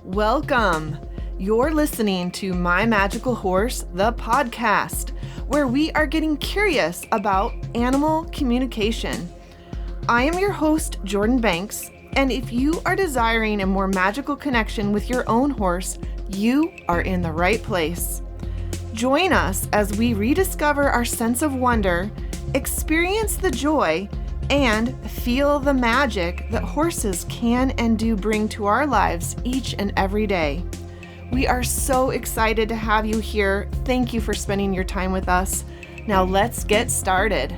Welcome. You're listening to My Magical Horse, the podcast, where we are getting curious about animal communication. I am your host, Jordan Banks, and if you are desiring a more magical connection with your own horse, you are in the right place. Join us as we rediscover our sense of wonder, experience the joy, and feel the magic that horses can and do bring to our lives each and every day. We are so excited to have you here. Thank you for spending your time with us. Now let's get started.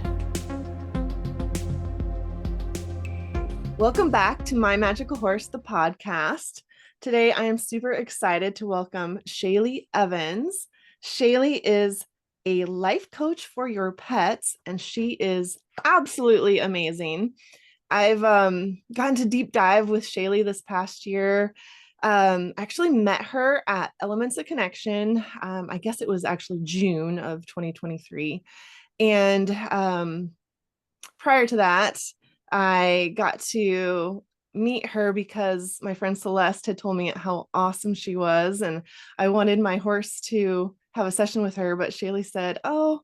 Welcome back to My Magical Horse, the podcast. Today I am super excited to welcome Shayleigh Evans. Shayleigh is a life coach for your pets, and she is absolutely amazing. I've gotten to deep dive with Shayleigh this past year. Actually met her at Elements of Connection. I guess it was actually June of 2023. And prior to that, I got to meet her because my friend Celeste had told me how awesome she was, and I wanted my horse to have a session with her, but Shayleigh said, "Oh,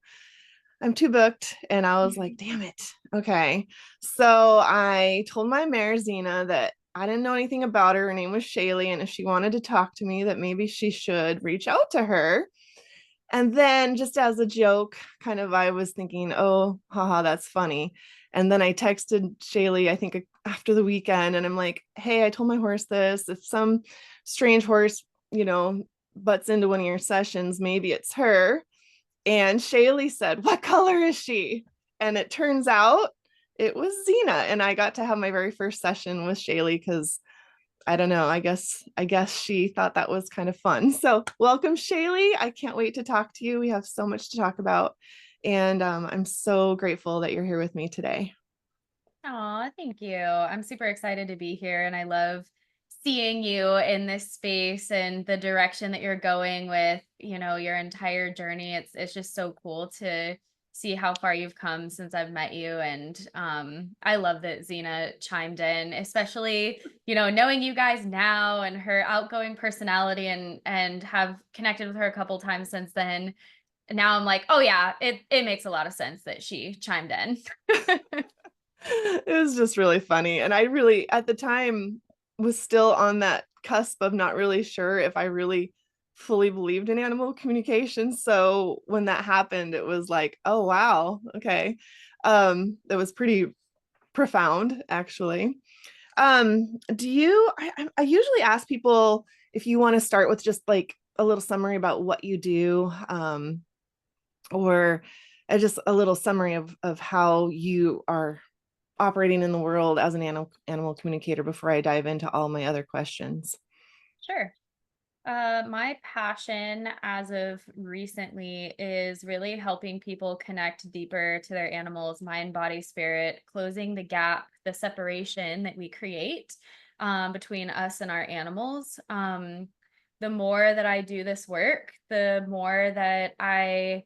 I'm too booked." And I was like, damn it. Okay. So I told my mare Zena that I didn't know anything about her. Her name was Shayleigh. And if she wanted to talk to me, that maybe she should reach out to her. And then just as a joke, kind of, I was thinking, oh, haha, that's funny. And then I texted Shayleigh, I think after the weekend, and I'm like, hey, I told my horse this. If some strange horse, butts into one of your sessions, maybe it's her. And Shayleigh said, "What color is she?" And it turns out it was Zena. And I got to have my very first session with Shayleigh because I don't know, I guess she thought that was kind of fun. So welcome, Shayleigh. I can't wait to talk to you. We have so much to talk about. And I'm so grateful that you're here with me today. Oh, thank you. I'm super excited to be here, and I love seeing you in this space and the direction that you're going with, your entire journey. It's just so cool to see how far you've come since I've met you. And I love that Zena chimed in, especially, knowing you guys now and her outgoing personality and have connected with her a couple times since then. Now I'm like, oh yeah, it makes a lot of sense that she chimed in. It was just really funny. And I really, at the time, was still on that cusp of not really sure if I really fully believed in animal communication. So when that happened, it was like, oh, wow. Okay. That was pretty profound, actually. I usually ask people if you want to start with just like a little summary about what you do, or just a little summary of how you are operating in the world as an animal communicator before I dive into all my other questions. Sure. My passion as of recently is really helping people connect deeper to their animals, mind, body, spirit, closing the gap, the separation that we create between us and our animals. The more that I do this work, the more that I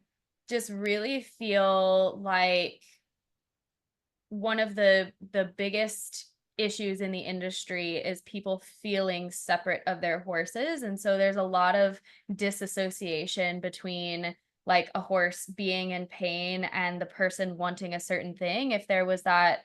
just really feel like one of the biggest issues in the industry is people feeling separate of their horses. And so there's a lot of disassociation between like a horse being in pain and the person wanting a certain thing. If there was that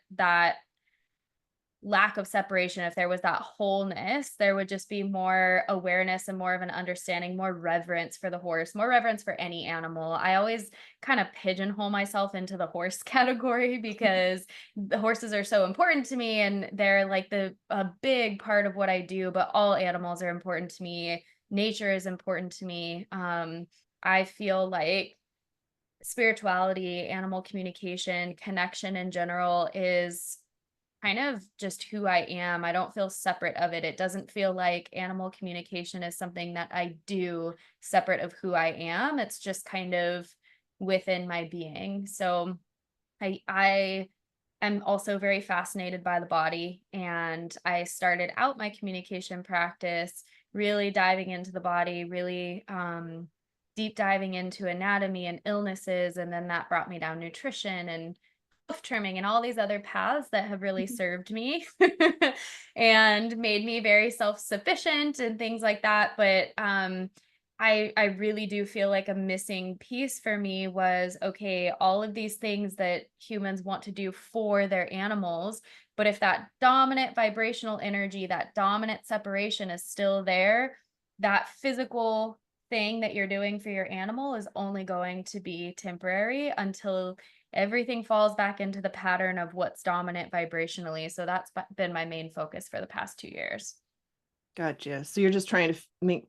lack of separation, if there was that wholeness, there would just be more awareness and more of an understanding, more reverence for the horse, more reverence for any animal. I always kind of pigeonhole myself into the horse category because the horses are so important to me and they're like a big part of what I do, but all animals are important to me. Nature is important to me. I feel like spirituality, animal communication, connection in general is kind of just who I am. I don't feel separate of it. It doesn't feel like animal communication is something that I do separate of who I am. It's just kind of within my being. So I am also very fascinated by the body, and I started out my communication practice really diving into the body, really deep diving into anatomy and illnesses, and then that brought me down nutrition and trimming and all these other paths that have really served me and made me very self-sufficient and things like that. But I really do feel like a missing piece for me was, okay, all of these things that humans want to do for their animals, but if that dominant vibrational energy, that dominant separation is still there, that physical thing that you're doing for your animal is only going to be temporary until everything falls back into the pattern of what's dominant vibrationally. So that's been my main focus for the past 2 years. Gotcha. So you're just trying to make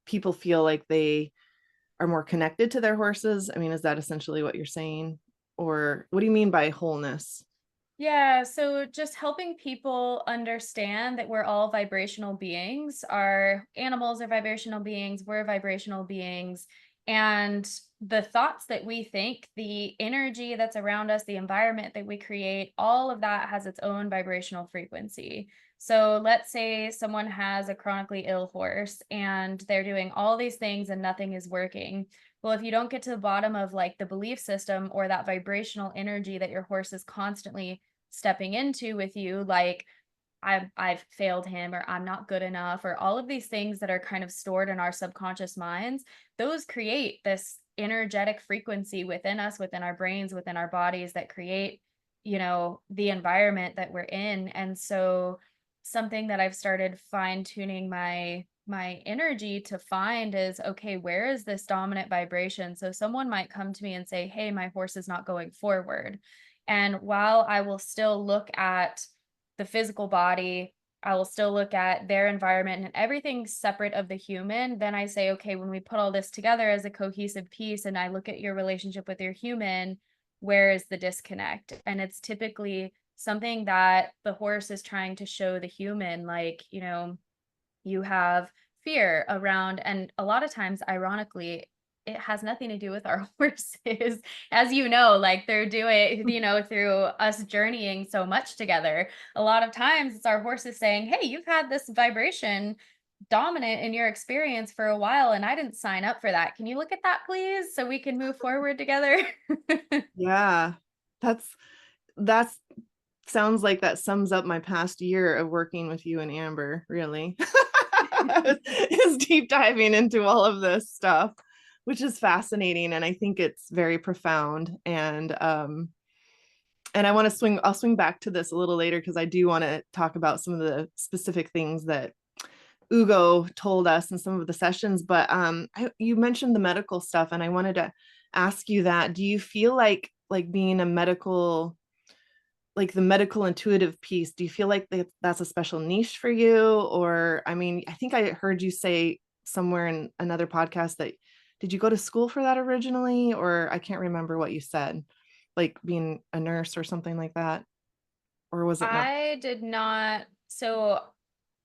people feel like they are more connected to their horses. I mean, is that essentially what you're saying? Or what do you mean by wholeness? Yeah, so just helping people understand that we're all vibrational beings. Our animals are vibrational beings, we're vibrational beings. And the thoughts that we think, the energy that's around us, the environment that we create, all of that has its own vibrational frequency. So let's say someone has a chronically ill horse and they're doing all these things and nothing is working. Well, if you don't get to the bottom of like the belief system or that vibrational energy that your horse is constantly stepping into with you, like I've failed him or I'm not good enough or all of these things that are kind of stored in our subconscious minds, those create this energetic frequency within us, within our brains, within our bodies that create, the environment that we're in. And so something that I've started fine tuning my energy to find is, okay, where is this dominant vibration? So someone might come to me and say, hey, my horse is not going forward. And while I will still look at the physical body, I will still look at their environment and everything separate of the human. Then I say, okay, when we put all this together as a cohesive piece and I look at your relationship with your human, where is the disconnect? And it's typically something that the horse is trying to show the human, like, you have fear around, and a lot of times, ironically, it has nothing to do with our horses. As you know, like they're doing, through us journeying so much together. A lot of times it's our horses saying, hey, you've had this vibration dominant in your experience for a while, and I didn't sign up for that. Can you look at that, please? So we can move forward together. Yeah. That's that's sounds like that sums up my past year of working with you and Amber, really. Is deep diving into all of this stuff, which is fascinating. And I think it's very profound. And I want to I'll swing back to this a little later because I do want to talk about some of the specific things that Ugo told us in some of the sessions. But you mentioned the medical stuff, and I wanted to ask you that. Do you feel like being a medical, like the medical intuitive piece, do you feel like that's a special niche for you? Or, I mean, I think I heard you say somewhere in another podcast that, did you go to school for that originally? Or I can't remember what you said, like being a nurse or something like that. Or was it not? I did not. So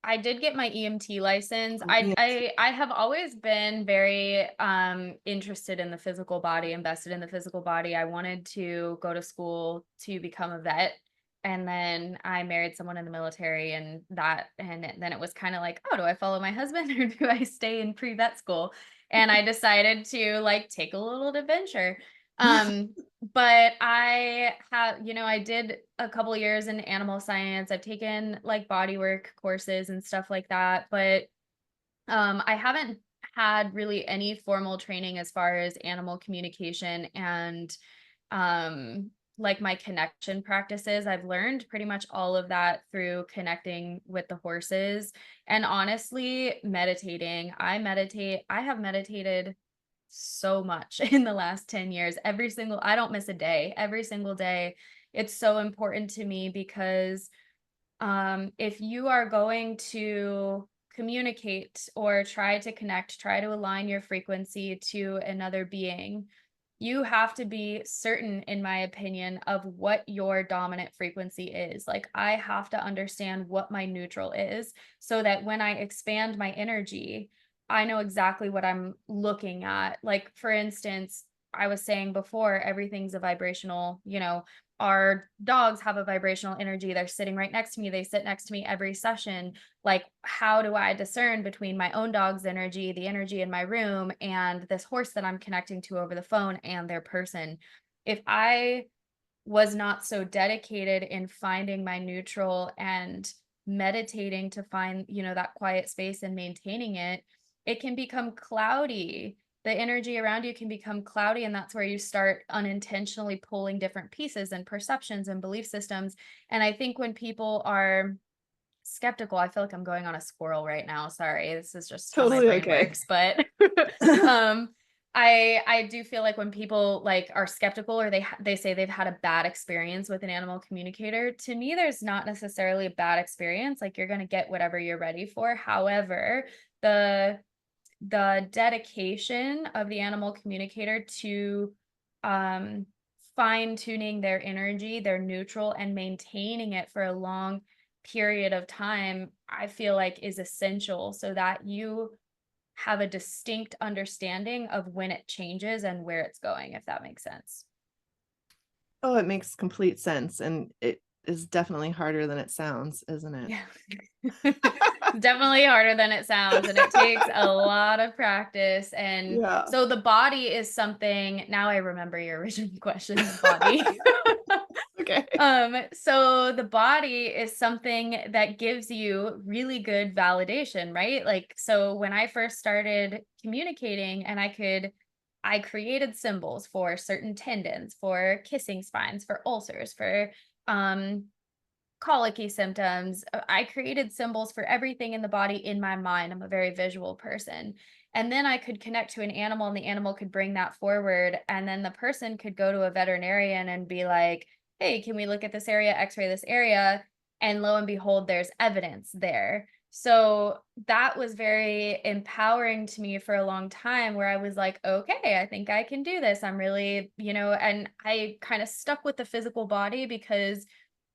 I did get my EMT license. Oh, I yeah. I I have always been very interested in the physical body, invested in the physical body. I wanted to go to school to become a vet. And then I married someone in the military and then it was kind of like, oh, do I follow my husband or do I stay in pre-vet school? And I decided to like take a little adventure. Um but I have, I did a couple years in animal science. I've taken like body work courses and stuff like that, but I haven't had really any formal training as far as animal communication and like my connection practices. I've learned pretty much all of that through connecting with the horses and honestly meditating. I have meditated so much in the last 10 years. I don't miss a day. Every single day. It's so important to me because if you are going to communicate or try to connect, try to align your frequency to another being, you have to be certain, in my opinion, of what your dominant frequency is. Like, I have to understand what my neutral is so that when I expand my energy, I know exactly what I'm looking at. Like, for instance, I was saying before, everything's a vibrational, our dogs have a vibrational energy. They're sitting right next to me. They sit next to me every session. Like, how do I discern between my own dog's energy, the energy in my room, and this horse that I'm connecting to over the phone and their person? If I was not so dedicated in finding my neutral and meditating to find, that quiet space and maintaining it, it can become cloudy. The energy around you can become cloudy, and that's where you start unintentionally pulling different pieces and perceptions and belief systems. And I think when people are skeptical, I feel like I'm going on a squirrel right now. Sorry, this is just how my Totally brain okay. works. But um, I do feel like when people like are skeptical, or they say they've had a bad experience with an animal communicator. To me, there's not necessarily a bad experience. Like, you're gonna get whatever you're ready for. However, the the dedication of the animal communicator to um, fine tuning their energy, their neutral, and maintaining it for a long period of time, I feel like is essential so that you have a distinct understanding of when it changes and where it's going, if that makes sense. Oh, it makes complete sense, and it is definitely harder than it sounds, isn't it? Yeah. It's definitely harder than it sounds, and it takes a lot of practice. And Yeah. so the body is something. Now I remember your original question, the body. Okay. So the body is something that gives you really good validation, right? Like, so when I first started communicating and I created symbols for certain tendons, for kissing spines, for ulcers, for um colicky symptoms. I created symbols for everything in the body in my mind. I'm a very visual person. And then I could connect to an animal, and the animal could bring that forward. And then the person could go to a veterinarian and be like, hey, can we look at this area, x-ray this area? And lo and behold, there's evidence there. So that was very empowering to me for a long time, where I was like, okay, I think I can do this. I'm really, and I kind of stuck with the physical body because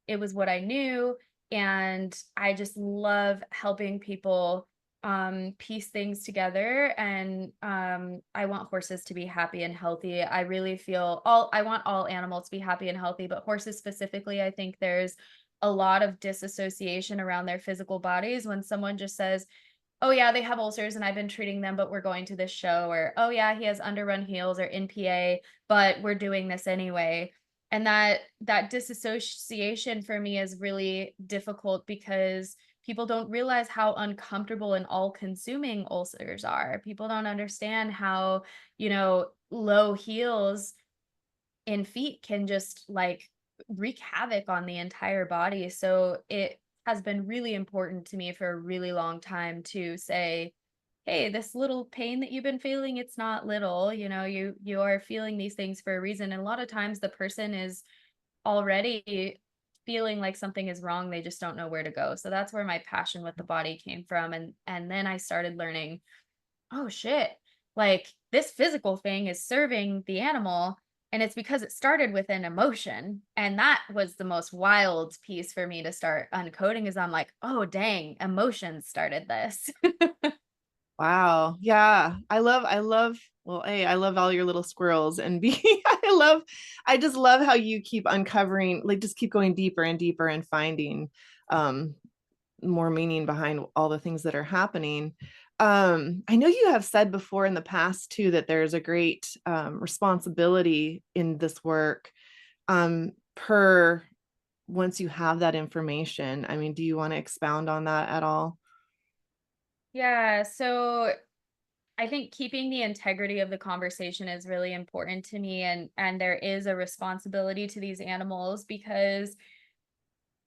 it was what I knew, and I just love helping people piece things together. And I want horses to be happy and healthy. I really feel all I want all animals to be happy and healthy, but horses specifically, I think there's a lot of disassociation around their physical bodies when someone just says, "Oh yeah, they have ulcers and I've been treating them, but we're going to this show," or "Oh yeah, he has underrun heels or NPA, but we're doing this anyway." And that disassociation for me is really difficult because people don't realize how uncomfortable and all-consuming ulcers are. People don't understand how, low heels in feet can just like wreak havoc on the entire body. So it has been really important to me for a really long time to say, hey, this little pain that you've been feeling, it's not little. You are feeling these things for a reason. And a lot of times the person is already feeling like something is wrong. They just don't know where to go. So that's where my passion with the body came from. And then I started learning, oh shit, like this physical thing is serving the animal, and it's because it started with an emotion. And that was the most wild piece for me to start uncoding, is I'm like, oh dang, emotions started this. Wow. Yeah. Well, A, I love all your little squirrels, and B, I just love how you keep uncovering, like just keep going deeper and deeper and finding um more meaning behind all the things that are happening. I know you have said before in the past too that there's a great responsibility in this work per once you have that information. I mean, do you want to expound on that at all? Yeah, so I think keeping the integrity of the conversation is really important to me, and there is a responsibility to these animals because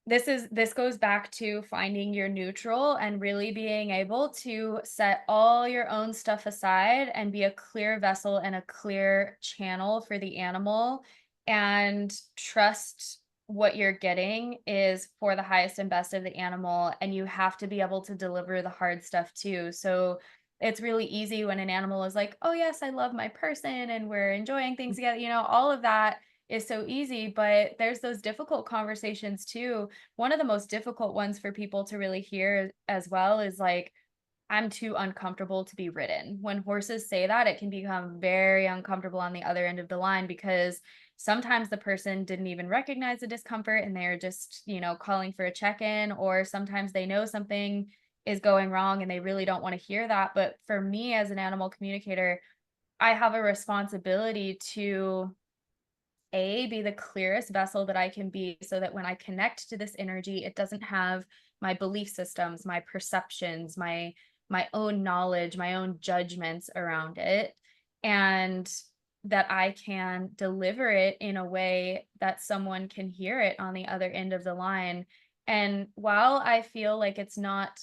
this goes back to finding your neutral and really being able to set all your own stuff aside and be a clear vessel and a clear channel for the animal, and trust what you're getting is for the highest and best of the animal. And you have to be able to deliver the hard stuff too. So it's really easy when an animal is like, oh yes, I love my person and we're enjoying things together, all of that is so easy. But there's those difficult conversations too. One of the most difficult ones for people to really hear as well is like, I'm too uncomfortable to be ridden. When horses say that, it can become very uncomfortable on the other end of the line, because sometimes the person didn't even recognize the discomfort and they're just, calling for a check-in, or sometimes they know something is going wrong and they really don't want to hear that. But for me as an animal communicator, I have a responsibility to be the clearest vessel that I can be so that when I connect to this energy, it doesn't have my belief systems, my perceptions, my own knowledge, my own judgments around it, and that I can deliver it in a way that someone can hear it on the other end of the line. And while I feel like it's not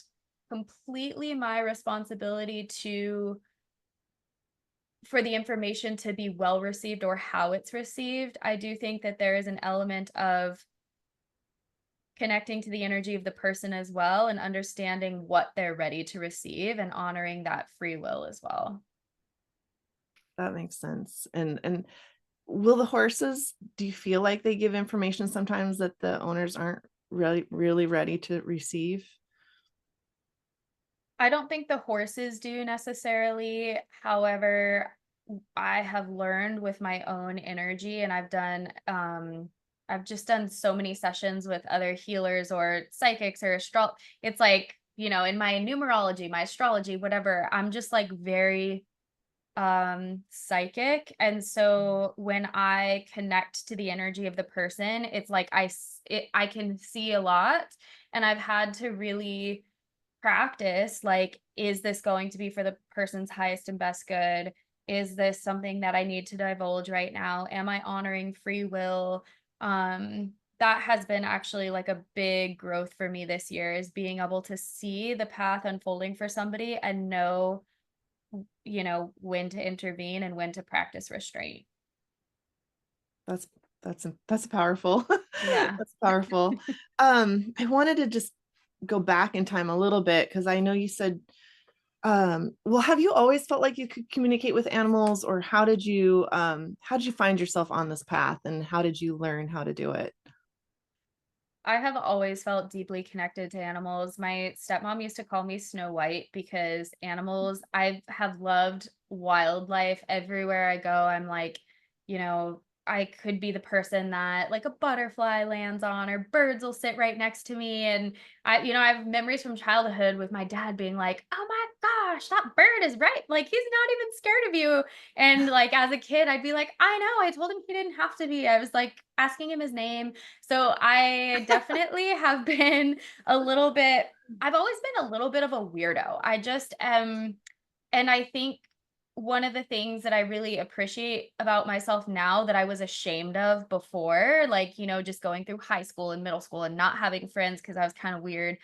completely my responsibility to for the information to be well received or how it's received, I do think that there is an element of connecting to the energy of the person as well and understanding what they're ready to receive and honoring that free will as well. That makes sense. And will the horses, do you feel like they give information sometimes that the owners aren't really ready to receive? I don't think the horses do necessarily. However, I have learned with my own energy, and I've just done so many sessions with other healers or psychics or it's like, in my numerology, my astrology, whatever, I'm just like very psychic, and so when I connect to the energy of the person, it's like I can see a lot, and I've had to really practice, like, is this going to be for the person's highest and best good? Is this something that I need to divulge right now? Am I honoring free will? That has been actually like a big growth for me this year, is being able to see the path unfolding for somebody and know, when to intervene and when to practice restraint. That's that's powerful. Yeah. That's powerful. I wanted to just go back in time a little bit because I know you said, well, have you always felt like you could communicate with animals, or how did you find yourself on this path, and how did you learn how to do it? I have always felt deeply connected to animals. My stepmom used to call me Snow White because I have loved wildlife everywhere I go. I'm like, I could be the person that like a butterfly lands on, or birds will sit right next to me. And I have memories from childhood with my dad being like, oh my gosh, that bird is right. Like, he's not even scared of you. And like, as a kid, I'd be like, I know, I told him he didn't have to be. I was like asking him his name. So I definitely have been a little bit I've always been a little bit of a weirdo. I just am, and I think one of the things that I really appreciate about myself now that I was ashamed of before, like, just going through high school and middle school and not having friends because I was kind of weird.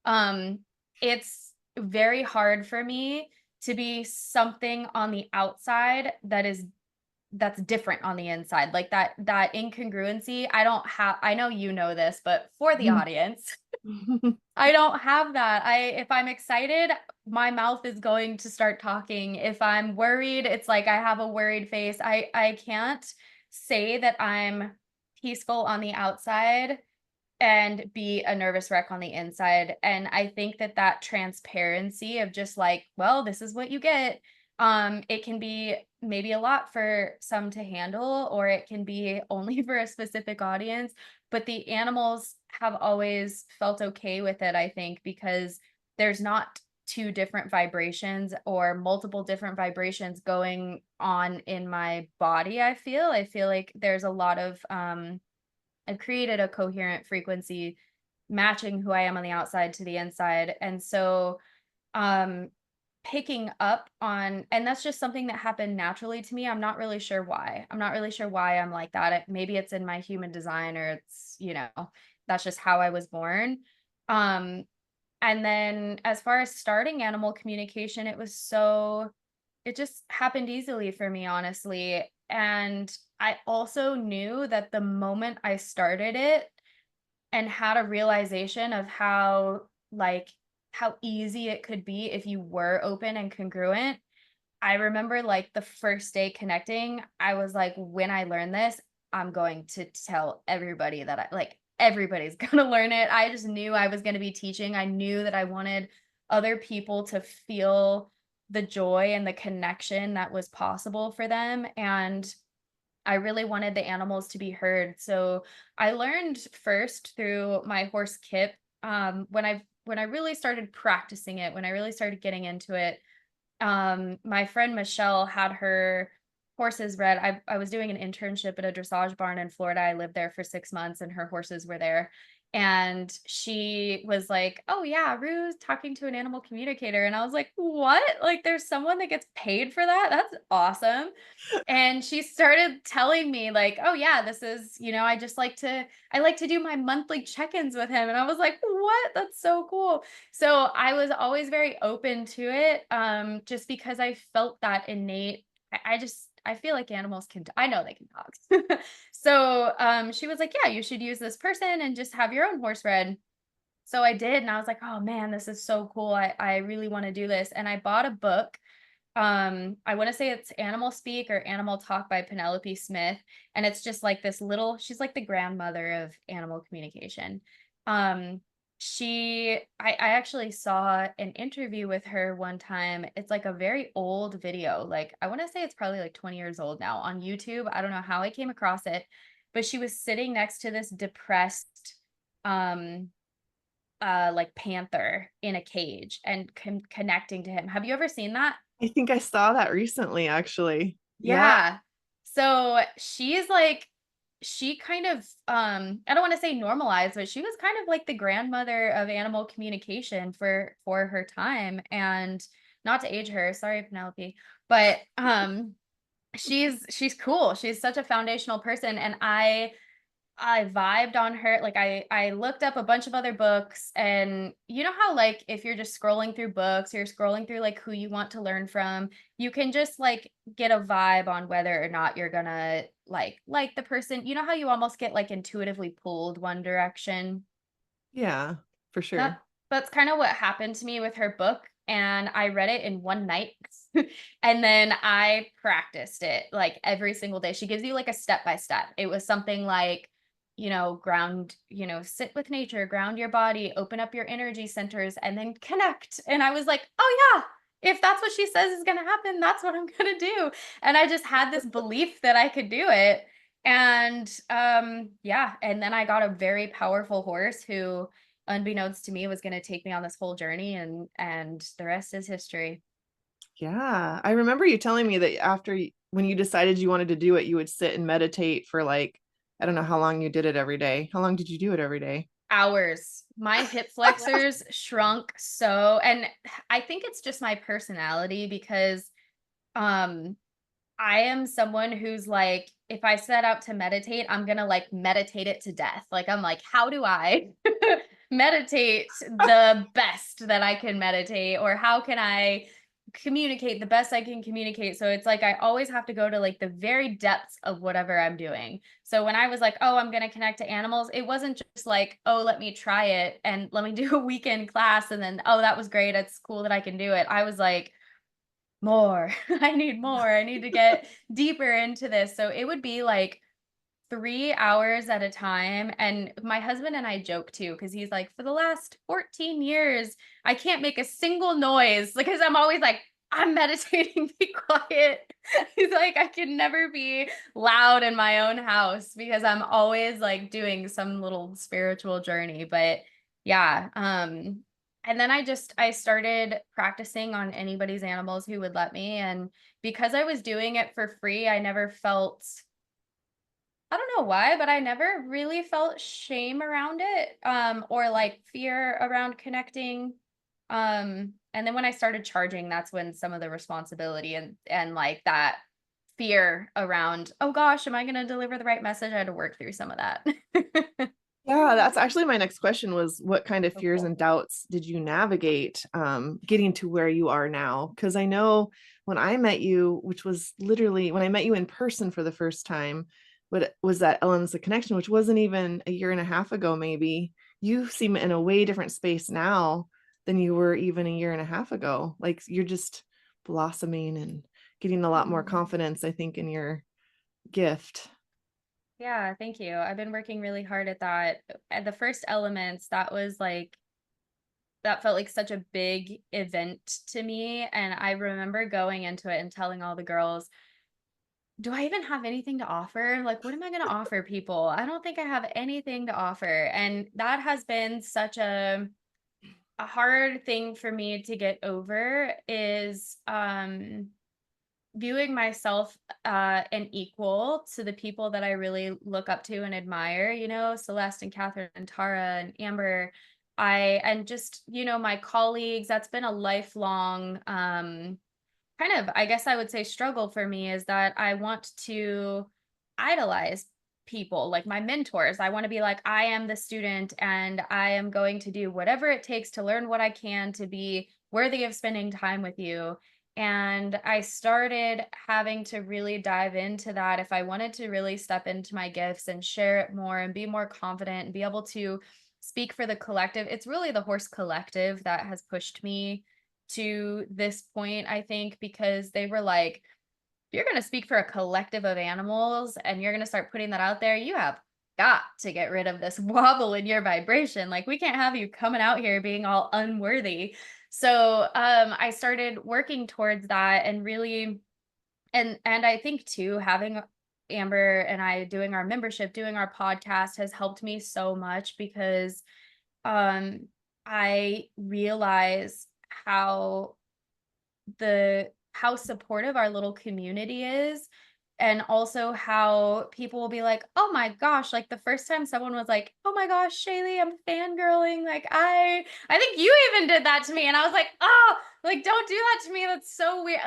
Um, it's very hard for me to be something on the outside that's different on the inside. Like that incongruency, I know you know this, but for the audience, I don't have that. If I'm excited, my mouth is going to start talking. If I'm worried, it's like I have a worried face. I can't say that I'm peaceful on the outside and be a nervous wreck on the inside. And I think that that transparency of just like, well, this is what you get. It can be maybe a lot for some to handle, or it can be only for a specific audience. But the animals have always felt okay with it, I think, because there's not two different vibrations or multiple different vibrations going on in my body. I feel like there's a lot of I've created a coherent frequency matching who I am on the outside to the inside. And so, um, picking up on, and that's just something that happened naturally to me. I'm not really sure why. I'm not really sure why I'm like that. Maybe it's in my human design, or that's just how I was born. Um, and then as far as starting animal communication, it just happened easily for me, honestly. And I also knew that the moment I started it and had a realization of how easy it could be if you were open and congruent. I remember like the first day connecting, I was like, when I learn this, I'm going to tell everybody that everybody's going to learn it. I just knew I was going to be teaching. I knew that I wanted other people to feel the joy and the connection that was possible for them. And I really wanted the animals to be heard. So I learned first through my horse Kip. When I really started practicing it, when I really started getting into it, my friend Michelle had her horses bred. I was doing an internship at a dressage barn in Florida. I lived there for 6 months and her horses were there. And she was like, "Oh yeah, Rue's talking to an animal communicator." And I was like, "What? Like there's someone that gets paid for that? That's awesome." And she started telling me like, "Oh yeah, this is, I like to do my monthly check-ins with him." And I was like, "What? That's so cool." So I was always very open to it, just because I felt that innate. I feel like animals can. I know they can talk. So she was like, "Yeah, you should use this person and just have your own horse read." So I did, and I was like, "Oh man, this is so cool. I really want to do this." And I bought a book. I want to say it's Animal Speak or Animal Talk by Penelope Smith. And it's just like this little, she's like the grandmother of animal communication. Um, I actually saw an interview with her one time. It's like a very old video. Like, I want to say it's probably like 20 years old now on YouTube. I don't know how I came across it, but she was sitting next to this depressed, um, like panther in a cage and connecting to him. Have you ever seen that? I think I saw that recently, actually. Yeah. Yeah. So she's like, she kind of, I don't want to say normalized, but she was kind of like the grandmother of animal communication for her time. And not to age her, sorry, Penelope, but she's cool. She's such a foundational person. And I vibed on her. Like I looked up a bunch of other books, and you know how like if you're just scrolling through books, you're scrolling through like who you want to learn from, you can just like get a vibe on whether or not you're gonna like the person. You know how you almost get like intuitively pulled one direction? Yeah, for That sure. that's kind of what happened to me with her book, and I read it in one night. And then I practiced it like every single day. She gives you like a step by step. It was something like, ground, sit with nature, ground your body, open up your energy centers, and then connect. And I was like, "Oh yeah, if that's what she says is going to happen, that's what I'm going to do." And I just had this belief that I could do it. And yeah, and then I got a very powerful horse who, unbeknownst to me, was gonna take me on this whole journey, and the rest is history. Yeah. I remember you telling me that when you decided you wanted to do it, you would sit and meditate for like, I don't know how long you did it every day. How long did you do it every day? Hours. My hip flexors shrunk so, and I think it's just my personality because, um, I am someone who's like, if I set out to meditate, I'm gonna like meditate it to death. Like, I'm like, how do I meditate the best that I can meditate? Or how can I communicate the best I can communicate? So it's like I always have to go to like the very depths of whatever I'm doing. So when I was like, oh, I'm gonna connect to animals, it wasn't just like, oh, let me try it and let me do a weekend class and then, oh, that was great. It's cool that I can do it. I was like, more. I need more. I need to get deeper into this. So it would be like 3 hours at a time. And my husband and I joke too, because he's like, for the last 14 years, I can't make a single noise because I'm always like, I'm meditating, be quiet. He's like, I can never be loud in my own house because I'm always like doing some little spiritual journey. But yeah, and then I started practicing on anybody's animals who would let me. And because I was doing it for free, I never felt, I don't know why, but I never really felt shame around it, or like fear around connecting. And then when I started charging, that's when some of the responsibility and like that fear around, oh gosh, am I going to deliver the right message? I had to work through some of that. Yeah, that's actually my next question was what kind of Oh, fears cool. and doubts did you navigate getting to where you are now? Because I know when I met you, which was literally when I met you in person for the first time, what was that Ellen's the Connection, which wasn't even a year and a half ago, maybe. You seem in a way different space now than you were even a year and a half ago. Like you're just blossoming and getting a lot more Mm. confidence, I think, in your gift. Yeah, thank you. I've been working really hard at that. At the first elements, that felt like such a big event to me. And I remember going into it and telling all the girls, do I even have anything to offer? Like, what am I going to offer people? I don't think I have anything to offer. And that has been such a hard thing for me to get over is, viewing myself an equal to the people that I really look up to and admire, Celeste and Catherine and Tara and Amber. And just, my colleagues, that's been a lifelong kind of, I guess I would say, struggle for me, is that I want to idolize people like my mentors. I want to be like, I am the student and I am going to do whatever it takes to learn what I can to be worthy of spending time with you. And I started having to really dive into that if I wanted to really step into my gifts and share it more and be more confident and be able to speak for the collective. It's really the horse collective that has pushed me to this point, I think, because they were like, you're going to speak for a collective of animals and you're going to start putting that out there, you have got to get rid of this wobble in your vibration. Like, we can't have you coming out here being all unworthy. So I started working towards that, and really, and I think too, having Amber and I doing our membership, doing our podcast has helped me so much, because um I realize how how supportive our little community is, and also how people will be like, "Oh my gosh," like the first time someone was like, "Oh my gosh, Shayleigh, I'm fangirling. Like I think you even did that to me." And I was like, "Oh, like don't do that to me. That's so weird."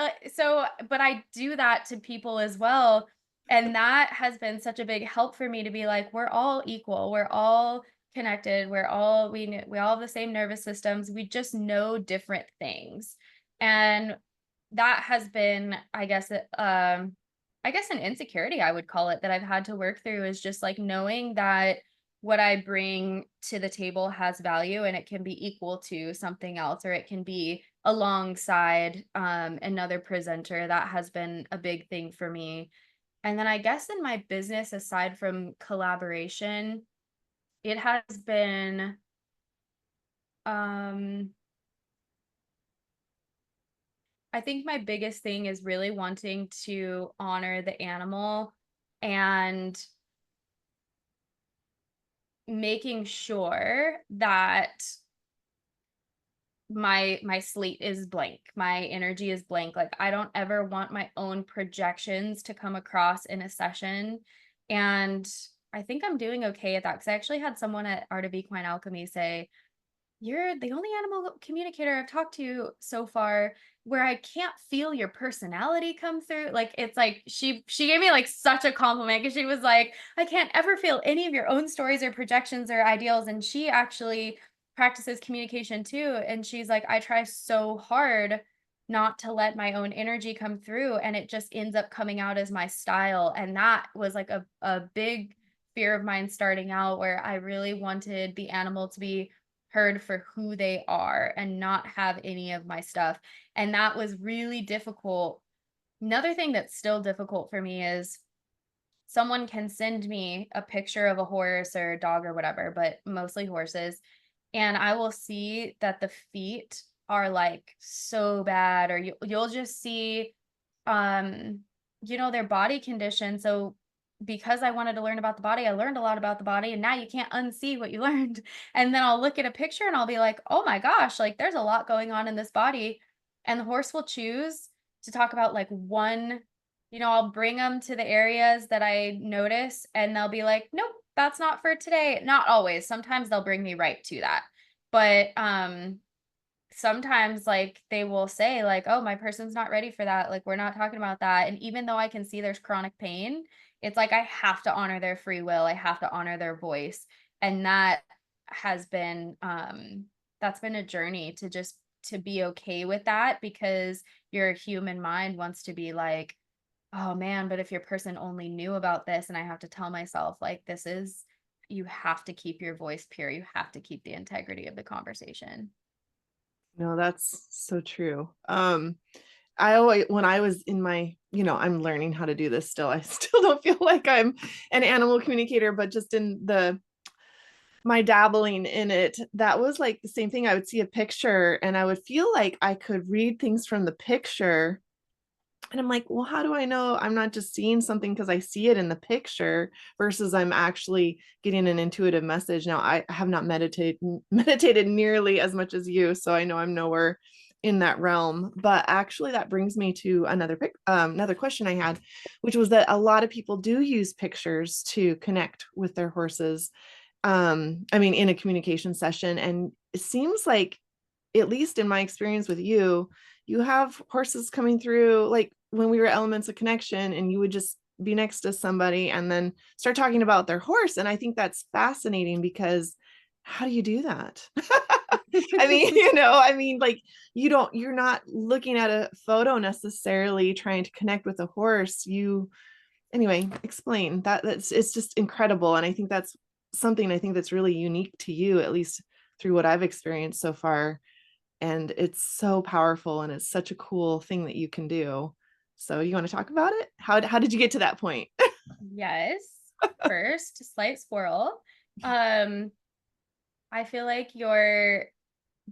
But I do that to people as well. And that has been such a big help for me to be like, we're all equal. We're all connected. We all have the same nervous systems. We just know different things. And that has been, I guess an insecurity, I would call it, that I've had to work through, is just like knowing that what I bring to the table has value and it can be equal to something else, or it can be alongside another presenter. That has been a big thing for me. And then I guess in my business, aside from collaboration, it has been um I think my biggest thing is really wanting to honor the animal, and making sure that my slate is blank, my energy is blank. Like, I don't ever want my own projections to come across in a session. And I think I'm doing okay at that, because I actually had someone at Art of Equine Alchemy say, "You're the only animal communicator I've talked to so far where I can't feel your personality come through." Like, it's like she gave me like such a compliment, because she was like, "I can't ever feel any of your own stories or projections or ideals." And she actually practices communication too. And she's like, "I try so hard not to let my own energy come through, and it just ends up coming out as my style." And that was like a big fear of mine starting out, where I really wanted the animal to be heard for who they are and not have any of my stuff. And that was really difficult. Another thing that's still difficult for me is someone can send me a picture of a horse or a dog or whatever, but mostly horses. And I will see that the feet are like so bad, or you'll just see um their body condition. So because I wanted to learn about the body, I learned a lot about the body, and now you can't unsee what you learned. And then I'll look at a picture and I'll be like, "Oh my gosh, like there's a lot going on in this body." And the horse will choose to talk about like one, I'll bring them to the areas that I notice, and they'll be like, "Nope, that's not for today." Not always. Sometimes they'll bring me right to that. But sometimes like they will say like, "Oh, my person's not ready for that. Like, we're not talking about that." And even though I can see there's chronic pain, it's like I have to honor their free will. I have to honor their voice. And that has been that's been a journey to just to be okay with that, because your human mind wants to be like, "Oh man, but if your person only knew about this." And I have to tell myself like, you have to keep your voice pure. You have to keep the integrity of the conversation. No, that's so true. I always, when I was in my, I'm learning how to do this still. I still don't feel like I'm an animal communicator, but just in my dabbling in it, that was like the same thing. I would see a picture and I would feel like I could read things from the picture. And I'm like, well, how do I know I'm not just seeing something because I see it in the picture versus I'm actually getting an intuitive message? Now, I have not meditated nearly as much as you, so I know I'm nowhere in that realm. But actually, that brings me to another question I had, which was that a lot of people do use pictures to connect with their horses. I mean, in a communication session, and it seems like, at least in my experience with you, you have horses coming through, like when we were Elements of Connection, and you would just be next to somebody and then start talking about their horse. And I think that's fascinating because how do you do that? I mean, I mean, like you're not looking at a photo necessarily trying to connect with a horse. Anyway, explain that. It's just incredible. And I think that's something I think that's really unique to you, at least through what I've experienced so far. And it's so powerful and it's such a cool thing that you can do. So you want to talk about it? How did you get to that point? Yes. First, slight squirrel. Um, I feel like you're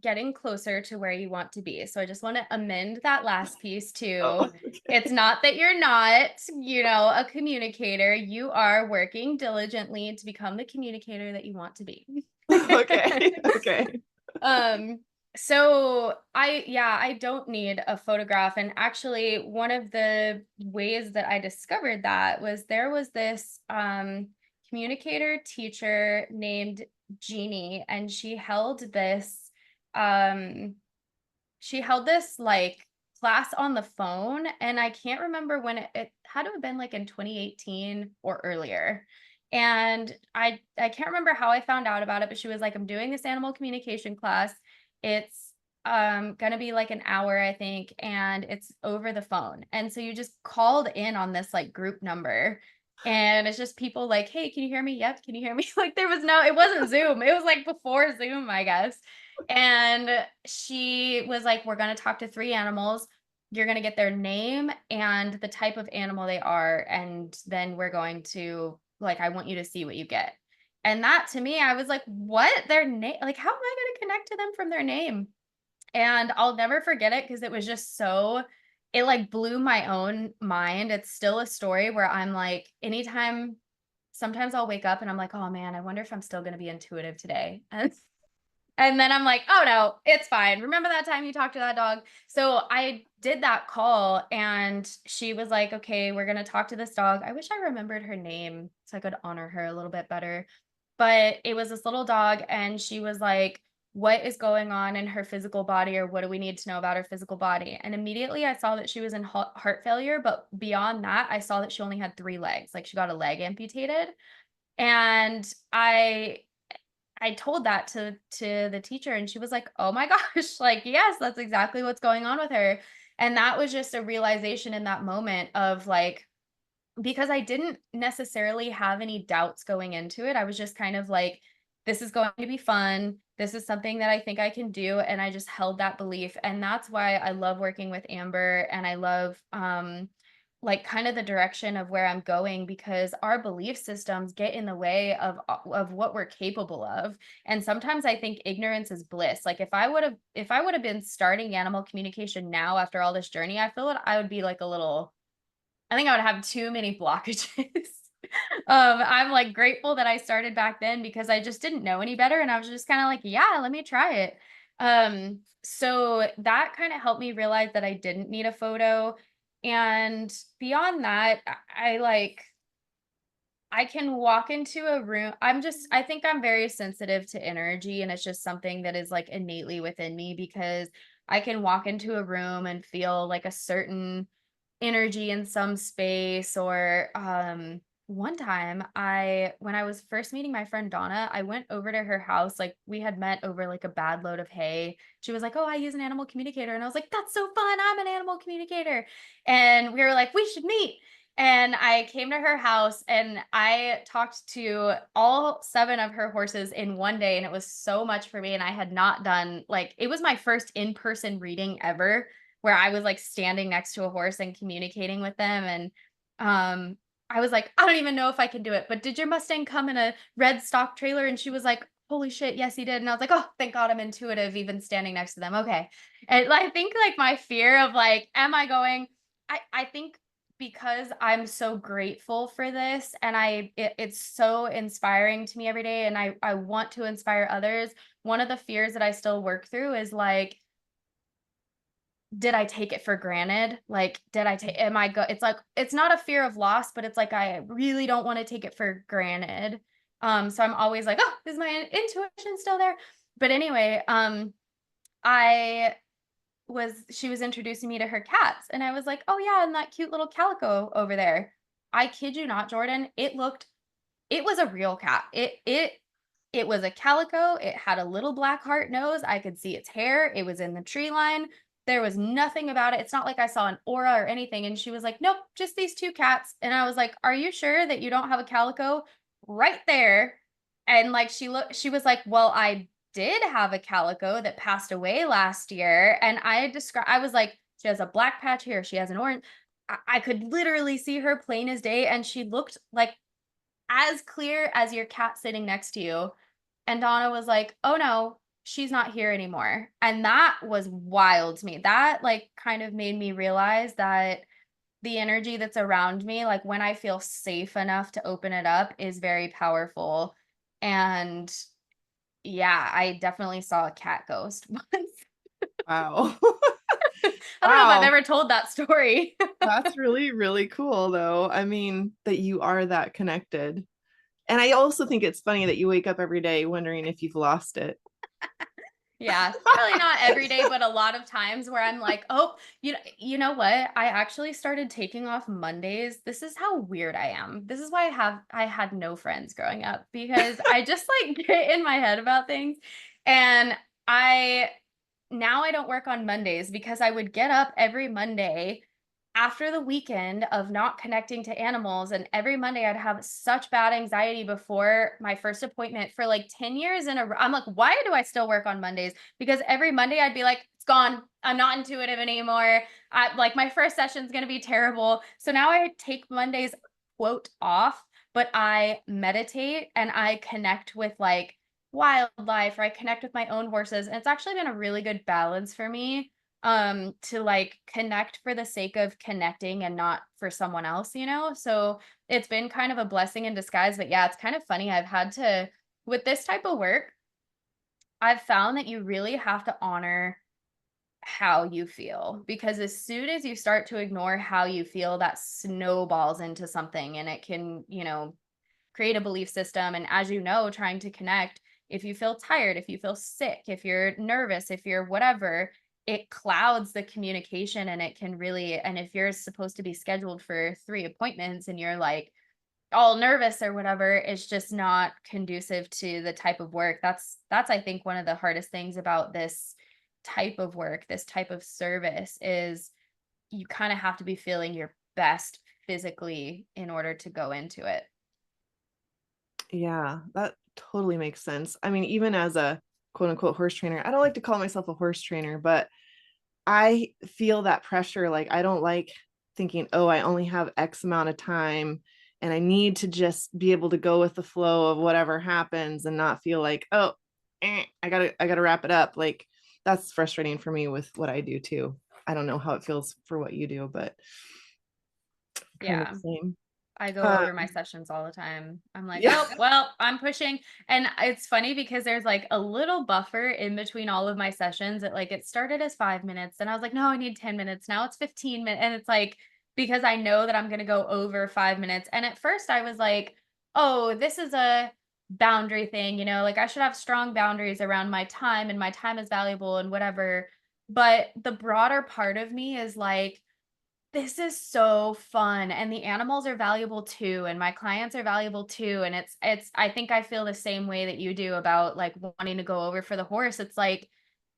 getting closer to where you want to be. So I just want to amend that last piece too. Oh, It's not that you're not, a communicator. You are working diligently to become the communicator that you want to be. okay. Okay. Um, so I don't need a photograph. And actually, one of the ways that I discovered that was there was this communicator teacher named Jeannie, and um she held this like class on the phone, and I can't remember when it had to have been like in 2018 or earlier. And I can't remember how I found out about it, but she was like, I'm doing this animal communication class. It's gonna be like an hour, I think, and it's over the phone. And so you just called in on this like group number. And it's just people like, hey, can you hear me? Yep, can you hear me? Like it wasn't Zoom. It was like before Zoom, I guess. And she was like, we're going to talk to three animals. You're going to get their name and the type of animal they are. And then we're going to, like, I want you to see what you get. And that to me, I was like, what? Their name? Like, how am I going to connect to them from their name? And I'll never forget it because it was just it like blew my own mind. It's still a story where I'm like, sometimes I'll wake up and I'm like, oh man, I wonder if I'm still going to be intuitive today. And then I'm like, oh no, it's fine. Remember that time you talked to that dog? So I did that call and she was like, okay, we're going to talk to this dog. I wish I remembered her name so I could honor her a little bit better. But it was this little dog and she was like, what is going on in her physical body, or what do we need to know about her physical body? And immediately I saw that she was in heart failure. But beyond that, I saw that she only had 3 legs. Like she got a leg amputated. And I told that to the teacher and she was like, "Oh my gosh, like yes, that's exactly what's going on with her." And that was just a realization in that moment of like, because I didn't necessarily have any doubts going into it. I was just kind of like, this is going to be fun. This is something that I think I can do. And I just held that belief. And that's why I love working with Amber and I love like kind of the direction of where I'm going, because our belief systems get in the way of what we're capable of. And sometimes I think ignorance is bliss. Like if I would have been starting animal communication now after all this journey, I feel that I would be like I think I would have too many blockages. I'm like grateful that I started back then because I just didn't know any better and I was just kind of like, yeah, let me try it. So that kind of helped me realize that I didn't need a photo. And beyond that, I can walk into a room. I think I'm very sensitive to energy and it's just something that is like innately within me because I can walk into a room and feel like a certain energy in some space. Or one time when I was first meeting my friend Donna, I went over to her house. Like we had met over like a bad load of hay. She was like, oh, I use an animal communicator, and I was like, that's so fun, I'm an animal communicator. And we were like, we should meet. And I came to her house and I talked to all 7 of her horses in one day. And it was so much for me. And I had not done, like, it was my first in-person reading ever where I was like standing next to a horse and communicating with them. And I was like, I don't even know if I can do it, but did your Mustang come in a red stock trailer? And she was like, holy shit, yes, he did. And I was like, oh, thank God I'm intuitive, even standing next to them. Okay. And I think like my fear of like, am I going? I think because I'm so grateful for this and it's so inspiring to me every day and I want to inspire others. One of the fears that I still work through is like, did I take it for granted? Like, did I take, am I go, it's like, it's not a fear of loss, but it's like, I really don't want to take it for granted. So I'm always like, oh, is my intuition still there? But anyway, I she was introducing me to her cats, and I was like, oh yeah, and that cute little calico over there. I kid you not, Jordan, it was a real cat. It was a calico. It had a little black heart nose. I could see its hair. It was in the tree line. There was nothing about it. It's not like I saw an aura or anything. And she was like, nope, just these two cats. And I was like, are you sure that you don't have a calico right there? And like she was like, well, I did have a calico that passed away last year. And I was like, she has a black patch here. She has an orange. I could literally see her plain as day. And she looked like as clear as your cat sitting next to you. And Donna was like, "Oh no, she's not here anymore." And that was wild to me. That like kind of made me realize that the energy that's around me, like when I feel safe enough to open it up, is very powerful. And yeah, I definitely saw a cat ghost once. Wow. I don't know if I've Wow. ever told that story. That's really, really cool, though. I mean, that you are that connected. And I also think it's funny that you wake up every day wondering if you've lost it. Yeah, probably not every day, but a lot of times where I'm like, "Oh, you know what? I actually started taking off Mondays." This is how weird I am. This is why I had no friends growing up because I just like get in my head about things. And I now I don't work on Mondays because I would get up every Monday after the weekend of not connecting to animals. And every Monday I'd have such bad anxiety before my first appointment for like 10 years in a row. I'm like, why do I still work on Mondays? Because every Monday I'd be like, it's gone. I'm not intuitive anymore. I like my first session's going to be terrible. So now I take Mondays quote off, but I meditate and I connect with like wildlife, or I connect with my own horses. And it's actually been a really good balance for me to like connect for the sake of connecting and not for someone else, you know? So it's been kind of a blessing in disguise. But yeah, it's kind of funny. I've had to, with this type of work, I've found that you really have to honor how you feel, because as soon as you start to ignore how you feel, that snowballs into something, and it can, create a belief system. And as you know, trying to connect, if you feel tired, if you feel sick, if you're nervous, if you're whatever, it clouds the communication, and it can really, and if you're supposed to be scheduled for 3 appointments and you're like all nervous or whatever, it's just not conducive to the type of work. That's I think one of the hardest things about this type of work, this type of service, is you kind of have to be feeling your best physically in order to go into it. Yeah, that totally makes sense. I mean, even as a quote unquote horse trainer, I don't like to call myself a horse trainer, but I feel that pressure. Like, I don't like thinking, oh, I only have X amount of time and I need to just be able to go with the flow of whatever happens and not feel like, oh, I gotta wrap it up. Like, that's frustrating for me with what I do too. I don't know how it feels for what you do, but kind of Yeah. the same. I go Uh, over my sessions all the time. I'm like, yeah. "Oh, well, I'm pushing." And it's funny because there's like a little buffer in between all of my sessions. It started as 5 minutes, and I was like, no, I need 10 minutes. Now it's 15 minutes. And it's like, because I know that I'm going to go over 5 minutes. And at first I was like, oh, this is a boundary thing, like I should have strong boundaries around my time, and my time is valuable and whatever. But the broader part of me is like, this is so fun, and the animals are valuable too, and my clients are valuable too. And it's I think I feel the same way that you do about like wanting to go over for the horse. It's like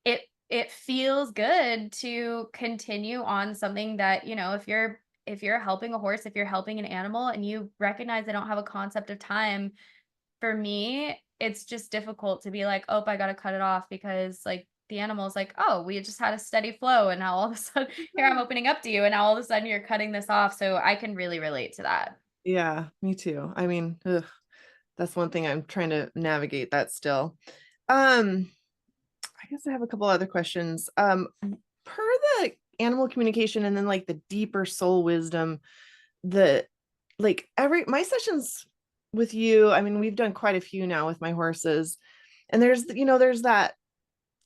it feels good to continue on something that, if you're helping a horse, if you're helping an animal and you recognize they don't have a concept of time. For me, it's just difficult to be like, "Oh, I gotta cut it off," because, like, the animal's like, "Oh, we just had a steady flow, and now all of a sudden here I'm opening up to you, and now all of a sudden you're cutting this off." So I can really relate to that. Yeah, me too. I mean, ugh, that's one thing I'm trying to navigate that still. Um, I guess I have a couple other questions. Per the animal communication and then like the deeper soul wisdom, the like every my sessions with you, I mean, we've done quite a few now with my horses, and there's that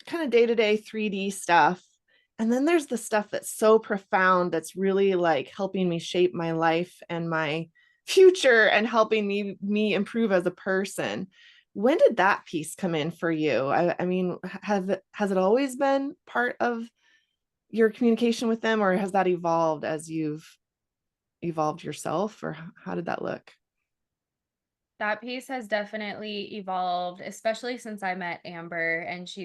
kind of day-to-day 3D stuff. And then there's the stuff that's so profound that's really like helping me shape my life and my future and helping me improve as a person. When did that piece come in for you? I mean, has it always been part of your communication with them, or has that evolved as you've evolved yourself, or how did that look? That piece has definitely evolved, especially since I met Amber, and she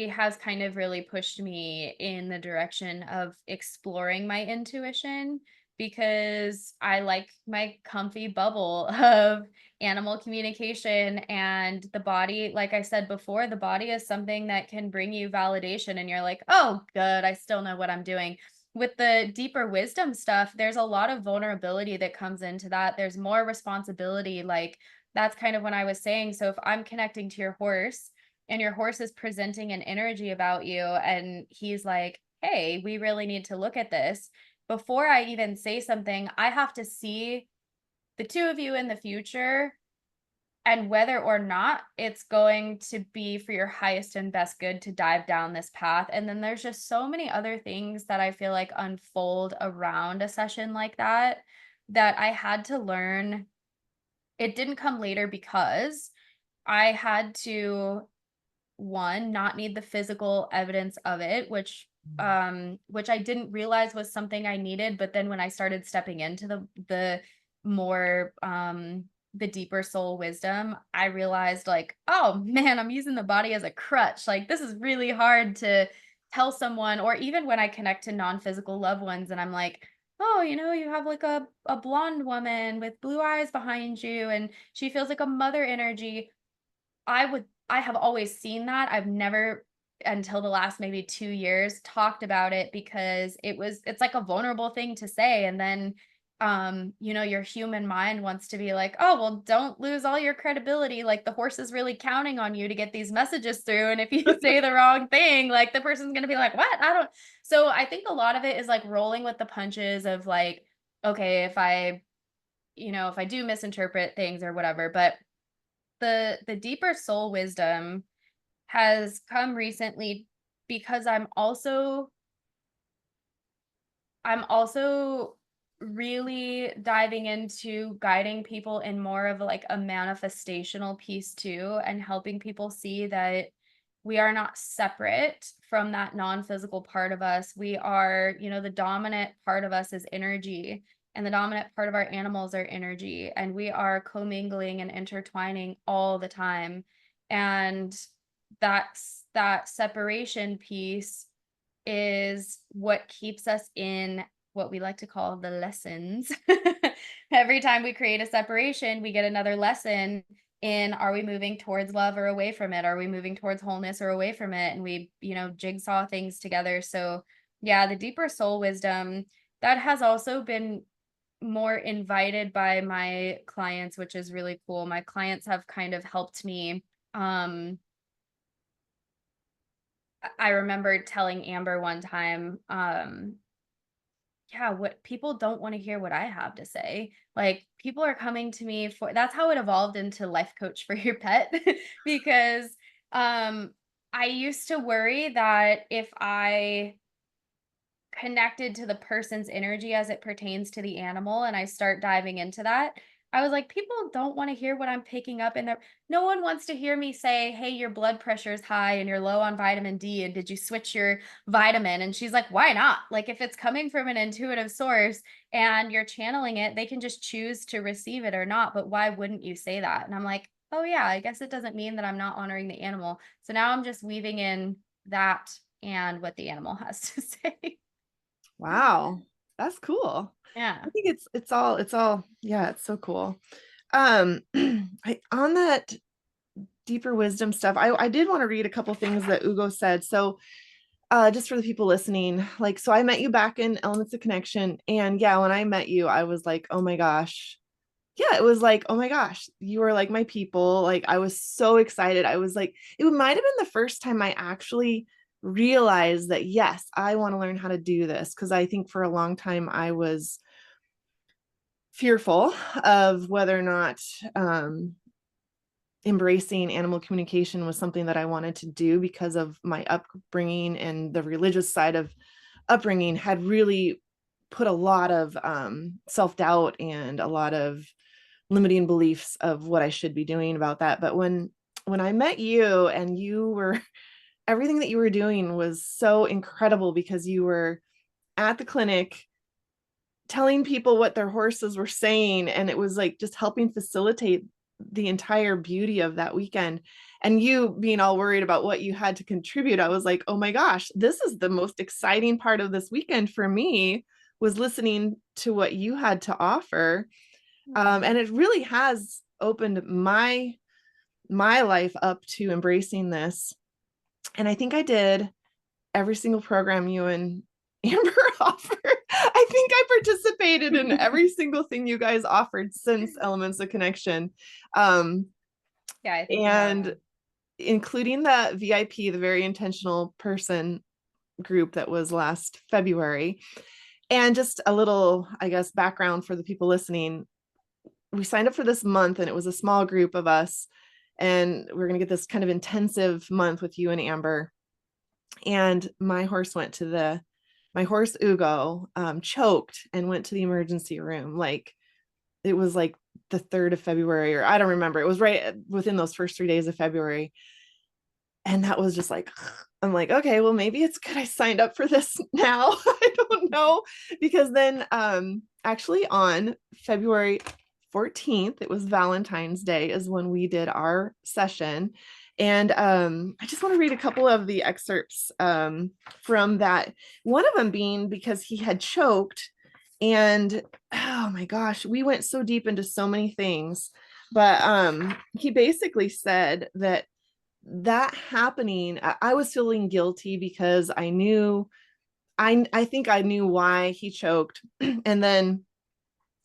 has kind of really pushed me in the direction of exploring my intuition, because I like my comfy bubble of animal communication, and the body, like I said before, the body is something that can bring you validation and you're like, "Oh, good, I still know what I'm doing." With the deeper wisdom stuff, there's a lot of vulnerability that comes into that. There's more responsibility, like that's kind of when I was saying, so if I'm connecting to your horse and your horse is presenting an energy about you and he's like, "Hey, we really need to look at this." Before I even say something, I have to see the two of you in the future and whether or not it's going to be for your highest and best good to dive down this path. And then there's just so many other things that I feel like unfold around a session like that, that I had to learn. It didn't come later because I had to, one, not need the physical evidence of it, which I didn't realize was something I needed, but then when I started stepping into the more the deeper soul wisdom, I realized like, oh man, I'm using the body as a crutch. Like this is really hard to tell someone, or even when I connect to non-physical loved ones and I'm like, "Oh, you have like a blonde woman with blue eyes behind you and she feels like a mother energy." I have always seen that. I've never, until the last maybe 2 years, talked about it because it's like a vulnerable thing to say, and then, your human mind wants to be like, "Oh, well, don't lose all your credibility, like, the horse is really counting on you to get these messages through, and if you say the wrong thing, like, the person's gonna be like, 'What? I don't'" So, I think a lot of it is, like, rolling with the punches of, like, okay, if I do misinterpret things or whatever, but the deeper soul wisdom has come recently because I'm also really diving into guiding people in more of like a manifestational piece too, and helping people see that we are not separate from that non-physical part of us. We are, the dominant part of us is energy, and the dominant part of our animals are energy, and we are commingling and intertwining all the time. And that separation piece is what keeps us in what we like to call the lessons. Every time we create a separation, we get another lesson in, are we moving towards love or away from it? Are we moving towards wholeness or away from it? And we, jigsaw things together. So, yeah, the deeper soul wisdom that has also been more invited by my clients, which is really cool. My clients have kind of helped me. I remember telling Amber one time, yeah, what people don't want to hear what I have to say. Like people are coming to me for, that's how it evolved into life coach for your pet because um I used to worry that if I connected to the person's energy as it pertains to the animal and I start diving into that, I was like, people don't want to hear what I'm picking up in there. No one wants to hear me say, "Hey, your blood pressure is high and you're low on vitamin D. And did you switch your vitamin?" And she's like, "Why not?" Like, if it's coming from an intuitive source and you're channeling it, they can just choose to receive it or not. But why wouldn't you say that? And I'm like, oh, yeah, I guess it doesn't mean that I'm not honoring the animal. So now I'm just weaving in that and what the animal has to say. Wow, that's cool. Yeah. I think it's all yeah, it's so cool. On that deeper wisdom stuff, I did want to read a couple things that Ugo said. So just for the people listening, like, so I met you back in Elements of Connection, and yeah, when I met you, I was like, oh my gosh. Yeah, it was like, oh my gosh, you were like my people. Like, I was so excited. I was like, it might have been the first time I actually realized that, yes, I want to learn how to do this. Cause I think for a long time I was fearful of whether or not, um, embracing animal communication was something that I wanted to do because of my upbringing, and the religious side of upbringing had really put a lot of self-doubt and a lot of limiting beliefs of what I should be doing about that. But when I met you, and you were everything that you were doing was so incredible, because you were at the clinic telling people what their horses were saying, and it was like just helping facilitate the entire beauty of that weekend. And you being all worried about what you had to contribute, I was like, oh my gosh, this is the most exciting part of this weekend for me, was listening to what you had to offer. And it really has opened my life up to embracing this. And I think I did every single program you and Amber offered. I think I participated in every single thing you guys offered since Elements of Connection. Yeah, I think you have. And including the VIP, the very intentional person group that was last February. And just a little, I guess, background for the people listening. We signed up for this month, and it was a small group of us. And we're going to get this kind of intensive month with you and Amber. And my horse Ugo choked and went to the emergency room. Like, it was like the 3rd of February, or I don't remember. It was right within those first 3 days of February. And that was just like, I'm like, okay, well, maybe it's good I signed up for this now. I don't know. Because then actually on February 14th, it was Valentine's Day, is when we did our session. And I just want to read a couple of the excerpts from that. One of them being because he had choked, and oh my gosh, we went so deep into so many things. But he basically said that happening, I was feeling guilty because I knew, I think I knew why he choked. And then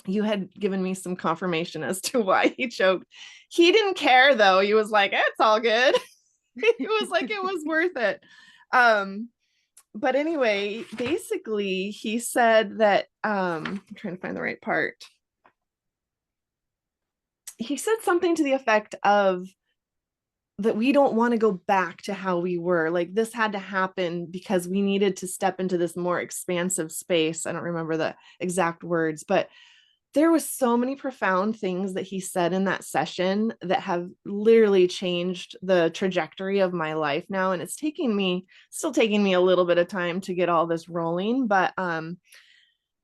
you had given me some confirmation as to why he choked. He didn't care though. He was like, it's all good. He was like, it was worth it. But anyway, basically he said that, I'm trying to find the right part. He said something to the effect of that we don't want to go back to how we were. Like, this had to happen because we needed to step into this more expansive space. I don't remember the exact words, but there was so many profound things that he said in that session that have literally changed the trajectory of my life now. And it's still taking me a little bit of time to get all this rolling. But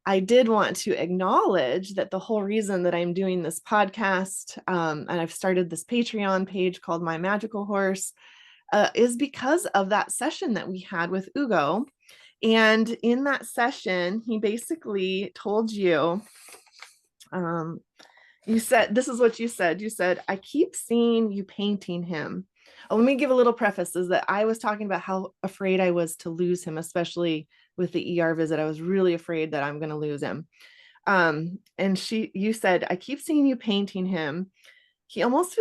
I did want to acknowledge that the whole reason that I'm doing this podcast, and I've started this Patreon page called My Magical Horse, is because of that session that we had with Ugo. And in that session, he basically told you, you said, this is what you said. You said, I keep seeing you painting him. Oh, let me give a little preface, is that I was talking about how afraid I was to lose him, especially with the ER visit. I was really afraid that I'm going to lose him. And you said, I keep seeing you painting him. He almost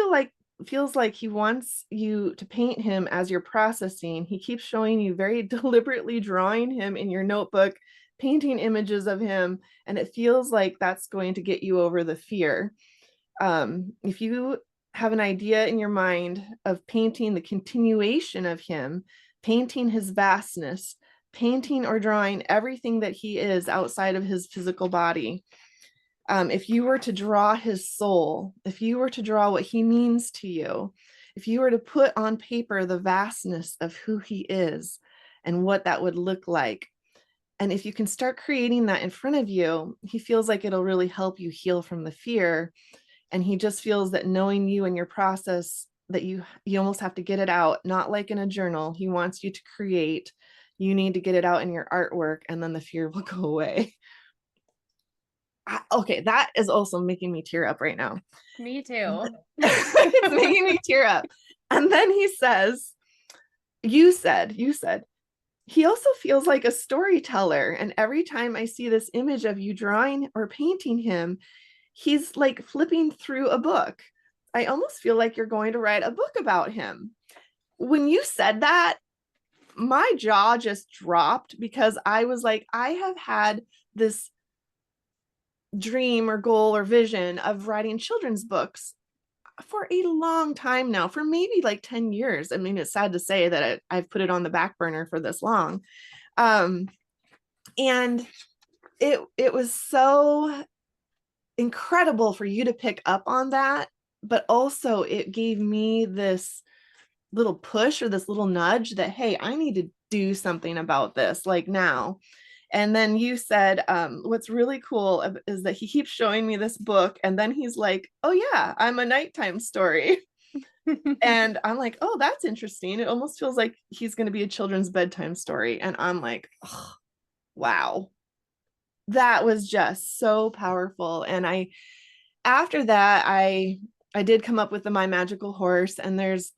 feels like he wants you to paint him as you're processing. He keeps showing you very deliberately drawing him in your notebook, painting images of him, and it feels like that's going to get you over the fear. If you have an idea in your mind of painting the continuation of him, painting his vastness, painting or drawing everything that he is outside of his physical body, if you were to draw his soul, if you were to draw what he means to you, if you were to put on paper the vastness of who he is and what that would look like, and if you can start creating that in front of you, he feels like it'll really help you heal from the fear. And he just feels that knowing you and your process, that you almost have to get it out, not like in a journal. He wants you to create. You need to get it out in your artwork, and then the fear will go away. Okay, that is also making me tear up right now. Me too. It's making me tear up. And then he says, you said, he also feels like a storyteller. And every time I see this image of you drawing or painting him, he's like flipping through a book. I almost feel like you're going to write a book about him. When you said that, my jaw just dropped, because I was like, I have had this dream or goal or vision of writing children's books. for a long time now, for maybe like 10 years. I mean, it's sad to say that I've put it on the back burner for this long. Um, and it was so incredible for you to pick up on that, but also it gave me this little push or this little nudge that, hey, I need to do something about this like now. And then you said, what's really cool is that he keeps showing me this book, and then he's like, oh yeah, I'm a nighttime story. And I'm like, oh, that's interesting. It almost feels like he's going to be a children's bedtime story. And I'm like, oh, wow, that was just so powerful. And after that, I did come up with the My Magical Horse. And there's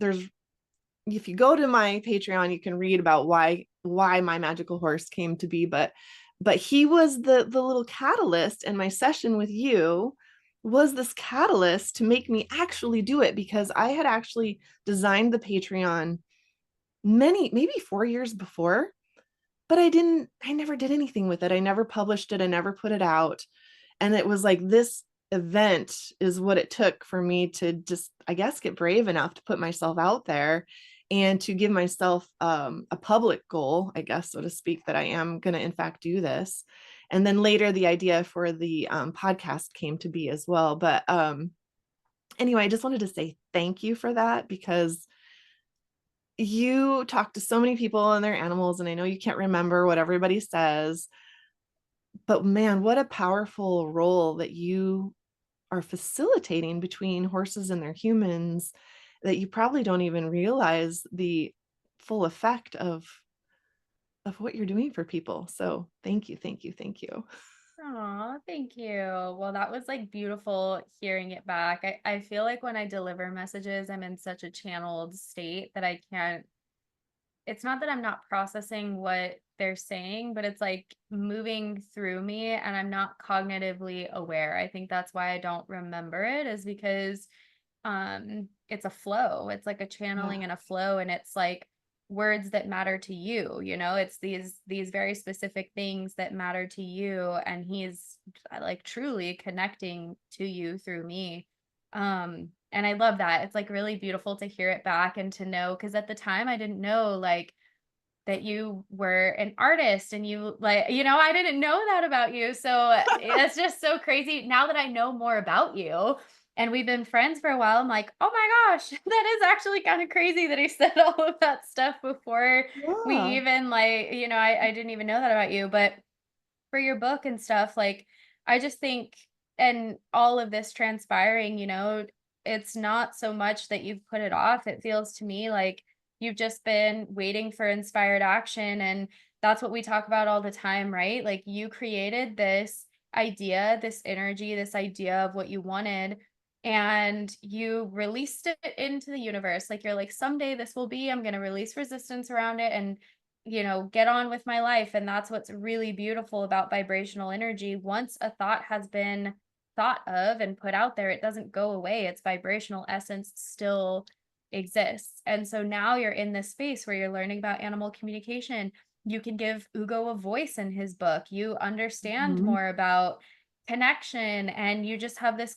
if you go to my Patreon, you can read about why My Magical Horse came to be. But he was the little catalyst, and my session with you was this catalyst to make me actually do it, because I had actually designed the Patreon maybe 4 years before, but I never did anything with it. I never published it. I never put it out. And it was like this event is what it took for me to just, I guess, get brave enough to put myself out there and to give myself a public goal, I guess, so to speak, that I am going to in fact do this. And then later the idea for the podcast came to be as well. But anyway, I just wanted to say thank you for that, because you talk to so many people and their animals, and I know you can't remember what everybody says, but man, what a powerful role that you are facilitating between horses and their humans, that you probably don't even realize the full effect of what you're doing for people. So thank you, thank you, thank you. Aw, thank you. Well, that was like beautiful hearing it back. I feel like when I deliver messages, I'm in such a channeled state that I can't, it's not that I'm not processing what they're saying, but it's like moving through me and I'm not cognitively aware. I think that's why I don't remember it, is because it's a flow. It's like a Yeah. channeling and a flow, and it's like words that matter to you, it's these very specific things that matter to you, and he's like truly connecting to you through me. And I love that. It's like really beautiful to hear it back and to know, because at the time I didn't know like that you were an artist, and you like, I didn't know that about you. So it's just so crazy now that I know more about you and we've been friends for a while. I'm like, oh my gosh, that is actually kind of crazy that he said all of that stuff before we Yeah. even like, I didn't even know that about you. But for your book and stuff, like, I just think, and all of this transpiring, it's not so much that you've put it off. It feels to me like you've just been waiting for inspired action. And that's what we talk about all the time, right? Like, you created this idea, this energy, this idea of what you wanted, and you released it into the universe. Like, you're like, someday this will be, I'm going to release resistance around it and get on with my life. And that's what's really beautiful about vibrational energy. Once a thought has been thought of and put out there, it doesn't go away. Its vibrational essence still exists. And so now you're in this space where you're learning about animal communication. You can give Ugo a voice in his book. You understand Mhm. more about connection, and you just have this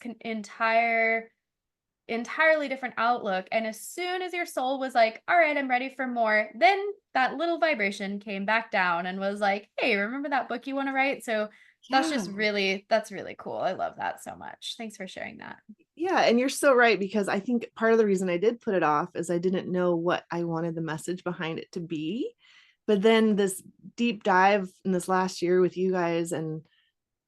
entirely different outlook. And as soon as your soul was like, all right, I'm ready for more, then that little vibration came back down and was like, hey, remember that book you want to write? So Yeah. that's really cool. I love that so much. Thanks for sharing that. Yeah, and you're so right, because I think part of the reason I did put it off is I didn't know what I wanted the message behind it to be. But then this deep dive in this last year with you guys, and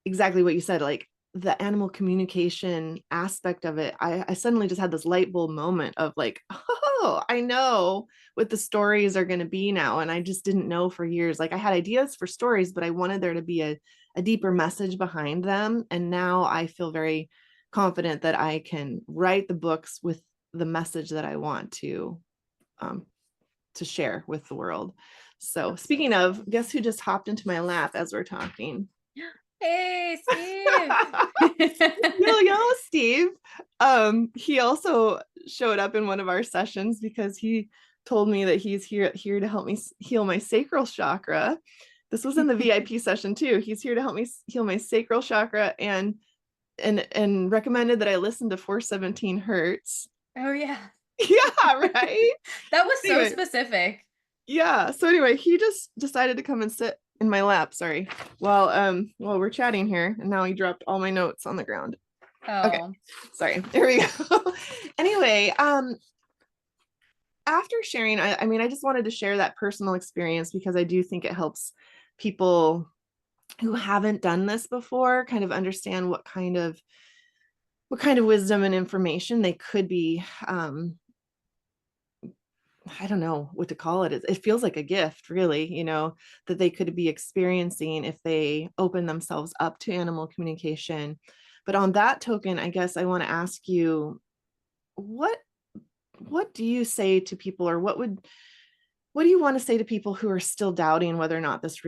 exactly what you said, like the animal communication aspect of it, I suddenly just had this light bulb moment of like, oh, I know what the stories are going to be now. And I just didn't know for years. Like, I had ideas for stories, but I wanted there to be a deeper message behind them. And now I feel very confident that I can write the books with the message that I want um, to share with the world. So speaking of, guess who just hopped into my lap as we're talking? Hey, Steve. Yo, Steve. He also showed up in one of our sessions because he told me that he's here to help me heal my sacral chakra. This was in the VIP session too. He's here to help me heal my sacral chakra, and and recommended that I listen to 417 hertz. Oh yeah. Yeah, right. That was so Anyway, specific. yeah. So anyway, he just decided to come and sit in my lap, sorry, while we're chatting here, and now he dropped all my notes on the ground. Okay, Oh. sorry. Here we go. Anyway, after sharing, I mean, I just wanted to share that personal experience because I do think it helps people who haven't done this before kind of understand what kind of wisdom and information they could be I don't know what to call it. It feels like a gift, really, that they could be experiencing if they open themselves up to animal communication. But on that token, I guess I want to ask you, what what do you say to people, or what do you want to say to people who are still doubting whether or not this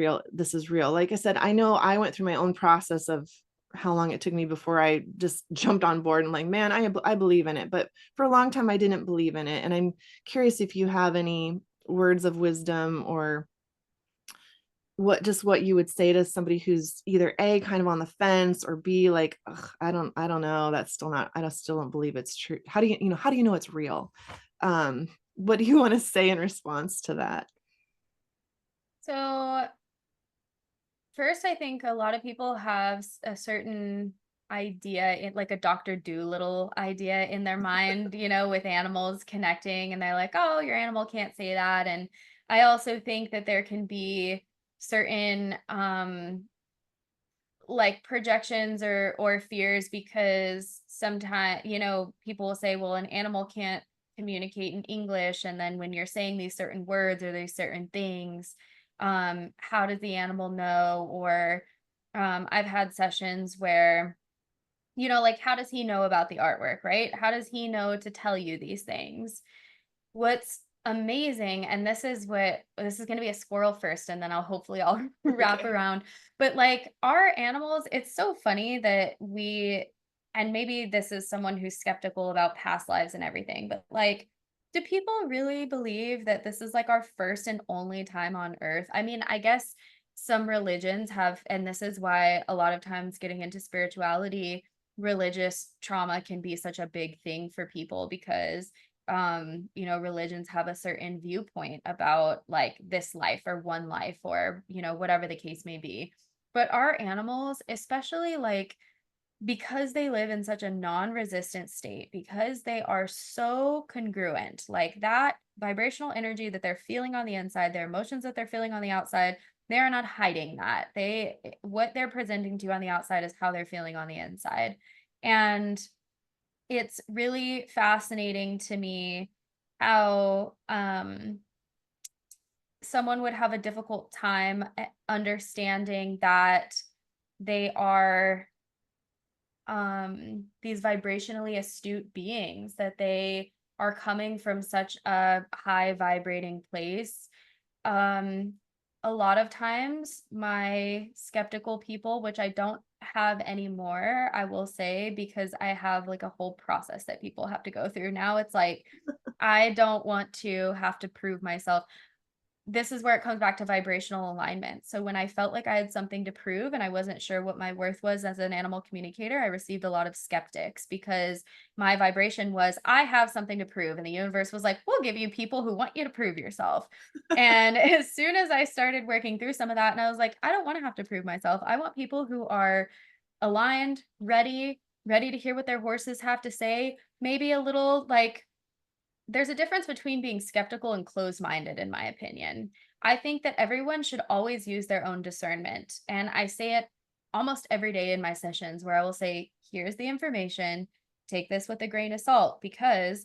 is real? Like I said, I know I went through my own process of how long it took me before I just jumped on board and like, man, I believe in it. But for a long time, I didn't believe in it. And I'm curious if you have any words of wisdom, or what you would say to somebody who's either A, kind of on the fence, or B, like, I don't know. That's still not, still don't believe it's true. How do you know it's real? What do you want to say in response to that? So first, I think a lot of people have a certain idea, like a Dr. Doolittle idea in their mind, with animals connecting, and they're like, oh, your animal can't say that. And I also think that there can be certain like projections or fears, because sometimes, people will say, well, an animal can't communicate in English, and then when you're saying these certain words or these certain things, how does the animal know? Or I've had sessions where, like, how does he know about the artwork, right? How does he know to tell you these things? What's amazing, and this is going to be a squirrel first, and then I'll wrap Okay. around. But like our animals, it's so funny that and maybe this is someone who's skeptical about past lives and everything, but like, do people really believe that this is like our first and only time on earth? I mean, I guess some religions have, and this is why a lot of times getting into spirituality, religious trauma can be such a big thing for people, because religions have a certain viewpoint about like this life or one life, or whatever the case may be. But our animals, especially, like, because they live in such a non-resistant state, because they are so congruent, like that vibrational energy that they're feeling on the inside, their emotions that they're feeling on the outside, they are not hiding that. What they're presenting to you on the outside is how they're feeling on the inside. And it's really fascinating to me how someone would have a difficult time understanding that they are these vibrationally astute beings, that they are coming from such a high vibrating place. um, a lot of times, my skeptical people, which I don't have anymore, I will say, because I have like a whole process that people have to go through. Now it's like, I don't want to have to prove myself. This is where it comes back to vibrational alignment. So when I felt like I had something to prove and I wasn't sure what my worth was as an animal communicator, I received a lot of skeptics, because my vibration was, I have something to prove. And the universe was like, we'll give you people who want you to prove yourself. And as soon as I started working through some of that, and I was like, I don't want to have to prove myself. I want people who are aligned, ready to hear what their horses have to say. Maybe a little like, there's a difference between being skeptical and closed-minded, in my opinion. I think that everyone should always use their own discernment. And I say it almost every day in my sessions, where I will say, here's the information, take this with a grain of salt, because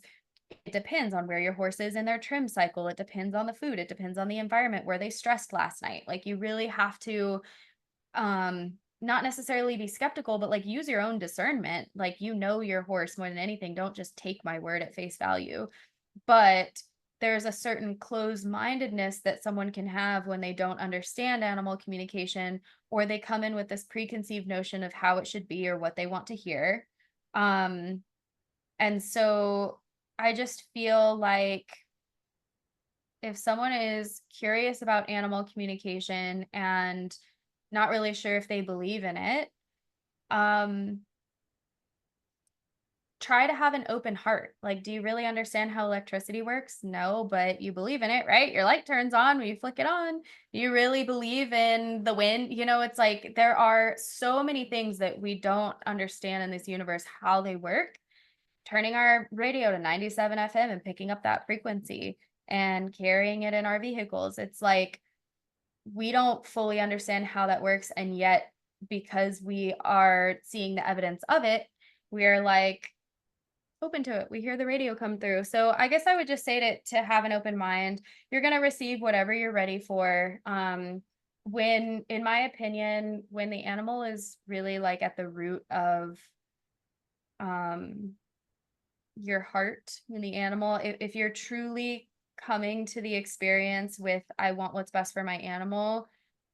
it depends on where your horse is in their trim cycle. It depends on the food. It depends on the environment, where they stressed last night. Like, you really have to not necessarily be skeptical, but like use your own discernment. Like, your horse more than anything. Don't just take my word at face value. But there's a certain closed-mindedness that someone can have when they don't understand animal communication, or they come in with this preconceived notion of how it should be or what they want to hear. Um, and so I just feel like if someone is curious about animal communication and not really sure if they believe in it, um, try to have an open heart. Like, do you really understand how electricity works? No, but you believe in it, right? Your light turns on when you flick it on. Do you really believe in the wind? It's like there are so many things that we don't understand in this universe how they work. Turning our radio to 97 FM and picking up that frequency and carrying it in our vehicles. It's like we don't fully understand how that works. And yet, because we are seeing the evidence of it, we're like, open to it. We hear the radio come through. So I guess I would just say to have an open mind. You're going to receive whatever you're ready for. When, in my opinion, when the animal is really like at the root of um your heart, when the animal, if you're truly coming to the experience with I want what's best for my animal,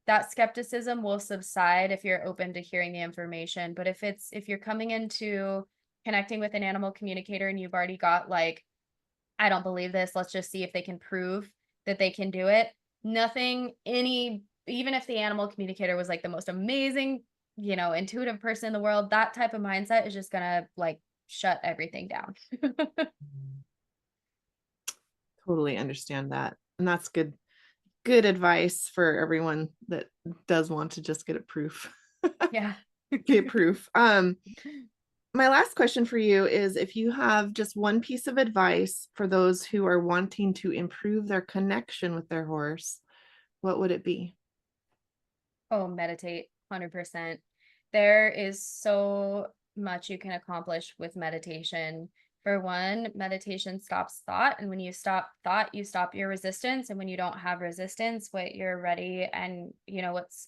that skepticism will subside if you're open to hearing the information. But if you're coming into connecting with an animal communicator and you've already got like, I don't believe this, let's just see if they can prove that they can do it. Nothing, any, even if the animal communicator was like the most amazing, intuitive person in the world, that type of mindset is just gonna like shut everything down. Totally understand that. And that's good advice for everyone that does want to just get a proof. Yeah. Get proof. My last question for you is if you have just one piece of advice for those who are wanting to improve their connection with their horse, what would it be? Oh, meditate, 100%. There is so much you can accomplish with meditation. For one, meditation stops thought. And when you stop thought, you stop your resistance. And when you don't have resistance, what you're ready and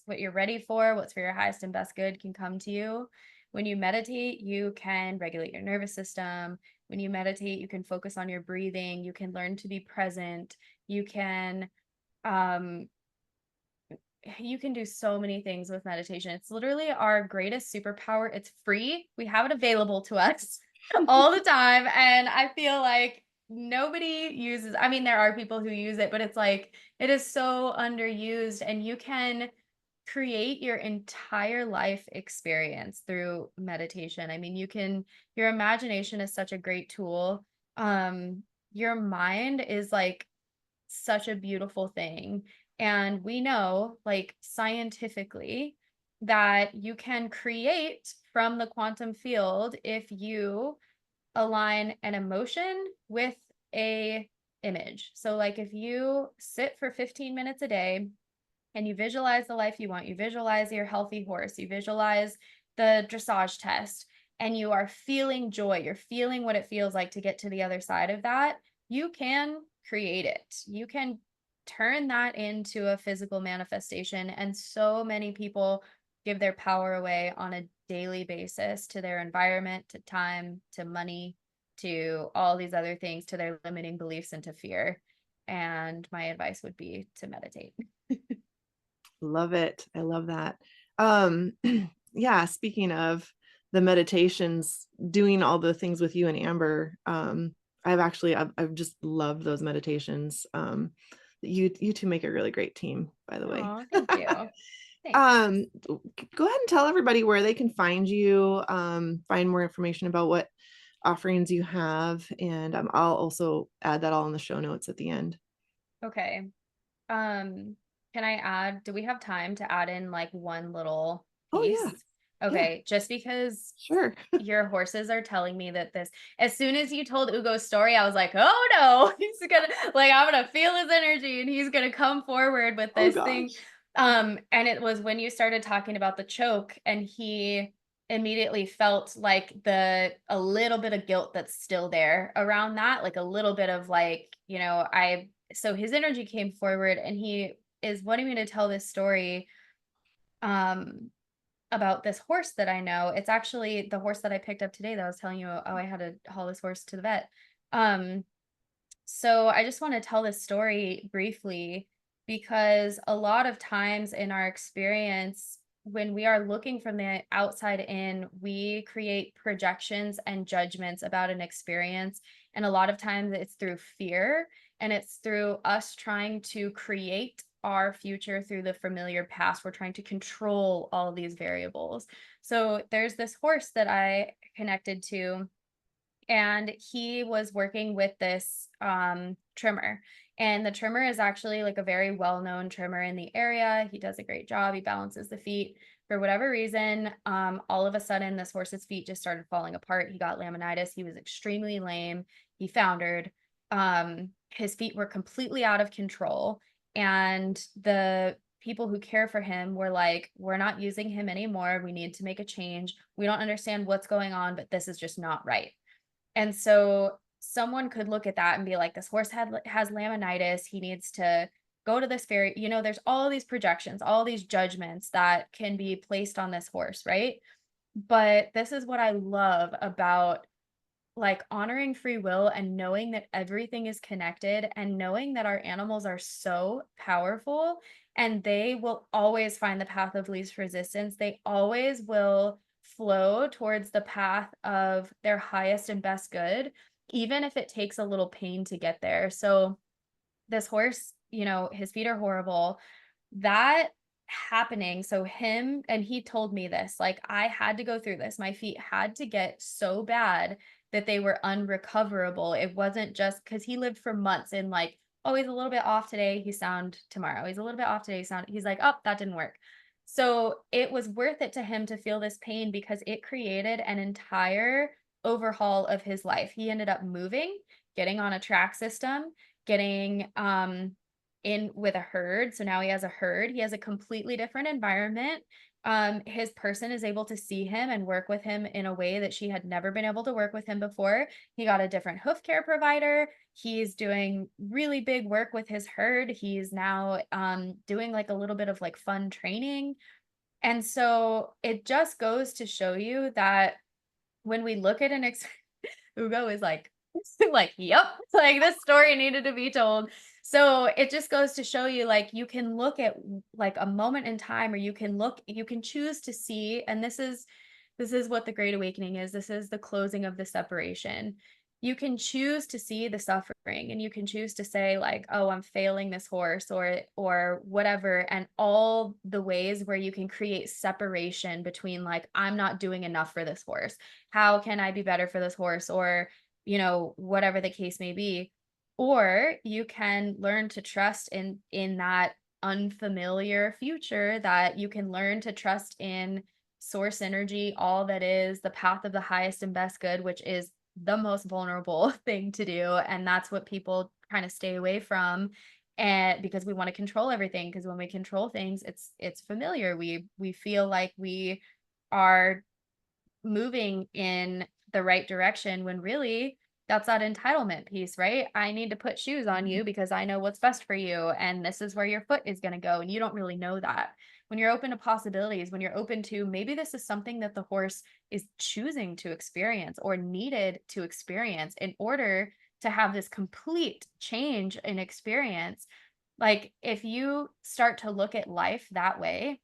what you're ready for, what's for your highest and best good can come to you. When you meditate, you can regulate your nervous system. When you meditate, you can focus on your breathing. You can learn to be present. Um, you can do so many things with meditation. It's literally our greatest superpower. It's free. We have it available to us all the time. And I feel like nobody uses, I mean, there are people who use it, but it's like it is so underused and you can create your entire life experience through meditation. I mean, your imagination is such a great tool. Your mind is like such a beautiful thing. And we know, like scientifically, that you can create from the quantum field if you align an emotion with a image. So like if you sit for 15 minutes a day and you visualize the life you want, you visualize your healthy horse, you visualize the dressage test, and you are feeling joy, you're feeling what it feels like to get to the other side of that, you can create it. You can turn that into a physical manifestation. And so many people give their power away on a daily basis to their environment, to time, to money, to all these other things, to their limiting beliefs and to fear. And my advice would be to meditate. Love it. I love that. Yeah, speaking of the meditations, doing all the things with you and Amber, I've just loved those meditations. You two make a really great team, by the way. Oh, thank you. Thanks. Go ahead and tell everybody where they can find you, find more information about what offerings you have, and I'll also add that all in the show notes at the end. Okay. Can I add, do we have time to add in like one little Oh yeah, piece? yeah, Okay, just because sure. your horses are telling me that as soon as you told Ugo's story, I was like, oh no, I'm gonna feel his energy and he's gonna come forward with Oh this thing. gosh. And it was when you started talking about the choke and he immediately felt like a little bit of guilt that's still there around that, like a little bit of like, so his energy came forward and he is wanting me to tell this story um about this horse that I know. It's actually the horse that I picked up today that I was telling you, oh, I had to haul this horse to the vet. Um, so I just want to tell this story briefly because a lot of times in our experience, when we are looking from the outside in, we create projections and judgments about an experience. And a lot of times it's through fear and it's through us trying to create our future through the familiar past. We're trying to control all of these variables. So there's this horse that I connected to and he was working with this trimmer. And the trimmer is actually like a very well-known trimmer in the area. He does a great job. He balances the feet. For whatever reason, all of a sudden this horse's feet just started falling apart. He got laminitis. He was extremely lame. He foundered. His feet were completely out of control. And the people who care for him were like, we're not using him anymore. We need to make a change. We don't understand what's going on, but this is just not right. And so someone could look at that and be like, this horse has laminitis. He needs to go to this ferry. There's all these projections, all these judgments that can be placed on this horse, right? But this is what I love about like honoring free will and knowing that everything is connected and knowing that our animals are so powerful and they will always find the path of least resistance. They always will flow towards the path of their highest and best good, even if it takes a little pain to get there. So, this horse, his feet are horrible. That happening, so him and he told me this, like, I had to go through this. My feet had to get so bad that they were unrecoverable. It wasn't just because he lived for months in like, oh, he's a little bit off today, he's sound tomorrow. He's a little bit off today, he's like, oh, that didn't work. So it was worth it to him to feel this pain because it created an entire overhaul of his life. He ended up moving, getting on a track system, getting in with a herd. So now he has a herd. He has a completely different environment. His person is able to see him and work with him in a way that she had never been able to work with him before. He got a different hoof care provider. He's doing really big work with his herd. He's now doing like a little bit of like fun training. And so it just goes to show you that when we look at Ugo is like, like, yep, like this story needed to be told. So it just goes to show you, like, you can look at like a moment in time, or you can choose to see, and this is what the Great Awakening is. This is the closing of the separation. You can choose to see the suffering and you can choose to say like, oh, I'm failing this horse or whatever, and all the ways where you can create separation between like, I'm not doing enough for this horse. How can I be better for this horse? Or, whatever the case may be. Or you can learn to trust in that unfamiliar future, that you can learn to trust in source energy, all that is the path of the highest and best good, which is the most vulnerable thing to do. And that's what people kind of stay away from. And because we want to control everything, because when we control things, it's familiar. We feel like we are moving in the right direction when really that's that entitlement piece, right? I need to put shoes on you because I know what's best for you and this is where your foot is going to go, and you don't really know that. When you're open to possibilities, when you're open to maybe this is something that the horse is choosing to experience or needed to experience in order to have this complete change in experience. Like if you start to look at life that way,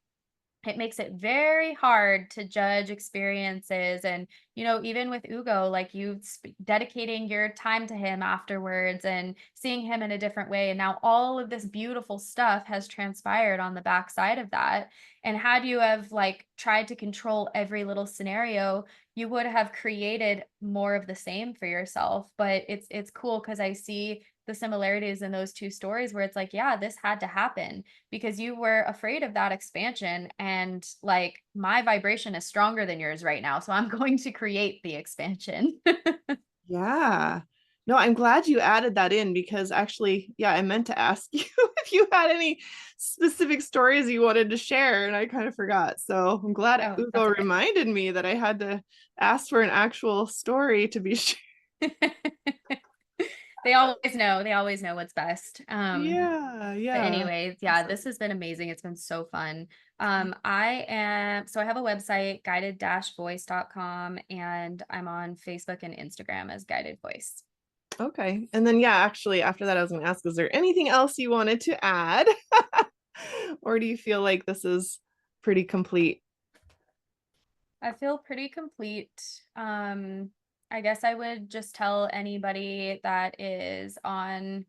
it makes it very hard to judge experiences. And even with Ugo, like dedicating your time to him afterwards and seeing him in a different way, and now all of this beautiful stuff has transpired on the backside of that. And had you have like tried to control every little scenario, you would have created more of the same for yourself. But it's cool because I see the similarities in those two stories where it's like, yeah, this had to happen because you were afraid of that expansion, and like my vibration is stronger than yours right now, so I'm going to create the expansion. Yeah. No, I'm glad you added that in because actually, yeah, I meant to ask you if you had any specific stories you wanted to share, and I kind of forgot. So I'm glad Oh, Ugo that's okay. reminded me that I had to ask for an actual story to be sure. They always know what's best. Yeah, But yeah. anyways, yeah, this Awesome. has been amazing. It's been so fun. I have a website, guided-voice.com, and I'm on Facebook and Instagram as Guided Voice. Okay. And then, yeah, actually, after that, I was going to ask, is there anything else you wanted to add? Or do you feel like this is pretty complete? I feel pretty complete. I guess I would just tell anybody that is on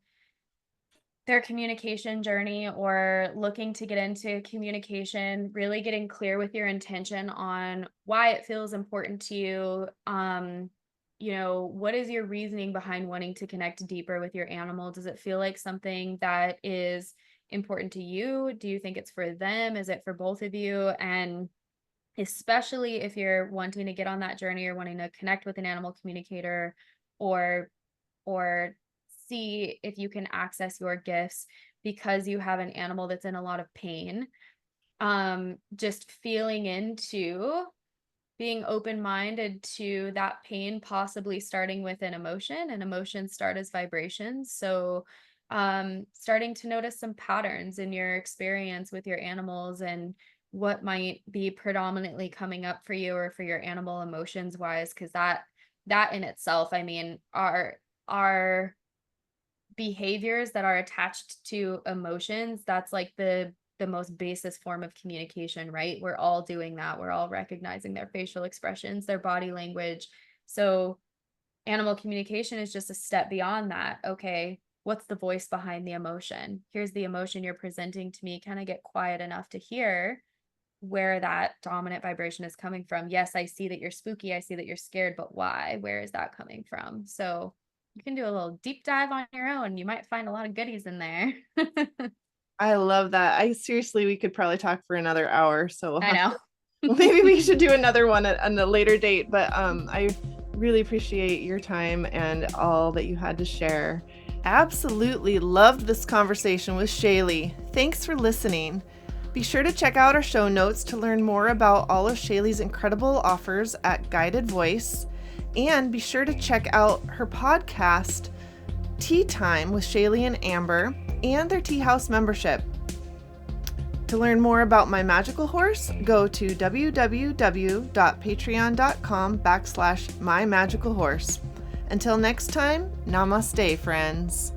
their communication journey or looking to get into communication, really getting clear with your intention on why it feels important to you. what is your reasoning behind wanting to connect deeper with your animal? Does it feel like something that is important to you? Do you think it's for them? Is it for both of you? And especially if you're wanting to get on that journey or wanting to connect with an animal communicator, or or see if you can access your gifts because you have an animal that's in a lot of pain. Just feeling into being open-minded to that pain possibly starting with an emotion, and emotions start as vibrations. So starting to notice some patterns in your experience with your animals, and what might be predominantly coming up for you or for your animal emotions wise, because that in itself, I mean, are behaviors that are attached to emotions. That's like the most basis form of communication, right? We're all doing that. We're all recognizing their facial expressions, their body language. So animal communication is just a step beyond that. Okay, what's the voice behind the emotion? Here's the emotion you're presenting to me. Can I get quiet enough to hear where that dominant vibration is coming from? Yes, I see that you're spooky. I see that you're scared, but why? Where is that coming from? So you can do a little deep dive on your own. You might find a lot of goodies in there. I love that. We could probably talk for another hour. So we'll I have know. to, well, maybe we should do another one at a later date. But I really appreciate your time and all that you had to share. Absolutely loved this conversation with Shayleigh. Thanks for listening. Be sure to check out our show notes to learn more about all of Shayleigh's incredible offers at Guided Voice. And be sure to check out her podcast, Tea Time with Shayleigh and Amber, and their Tea House membership. To learn more about My Magical Horse, go to www.patreon.com/mymagicalhorse. Until next time, namaste, friends.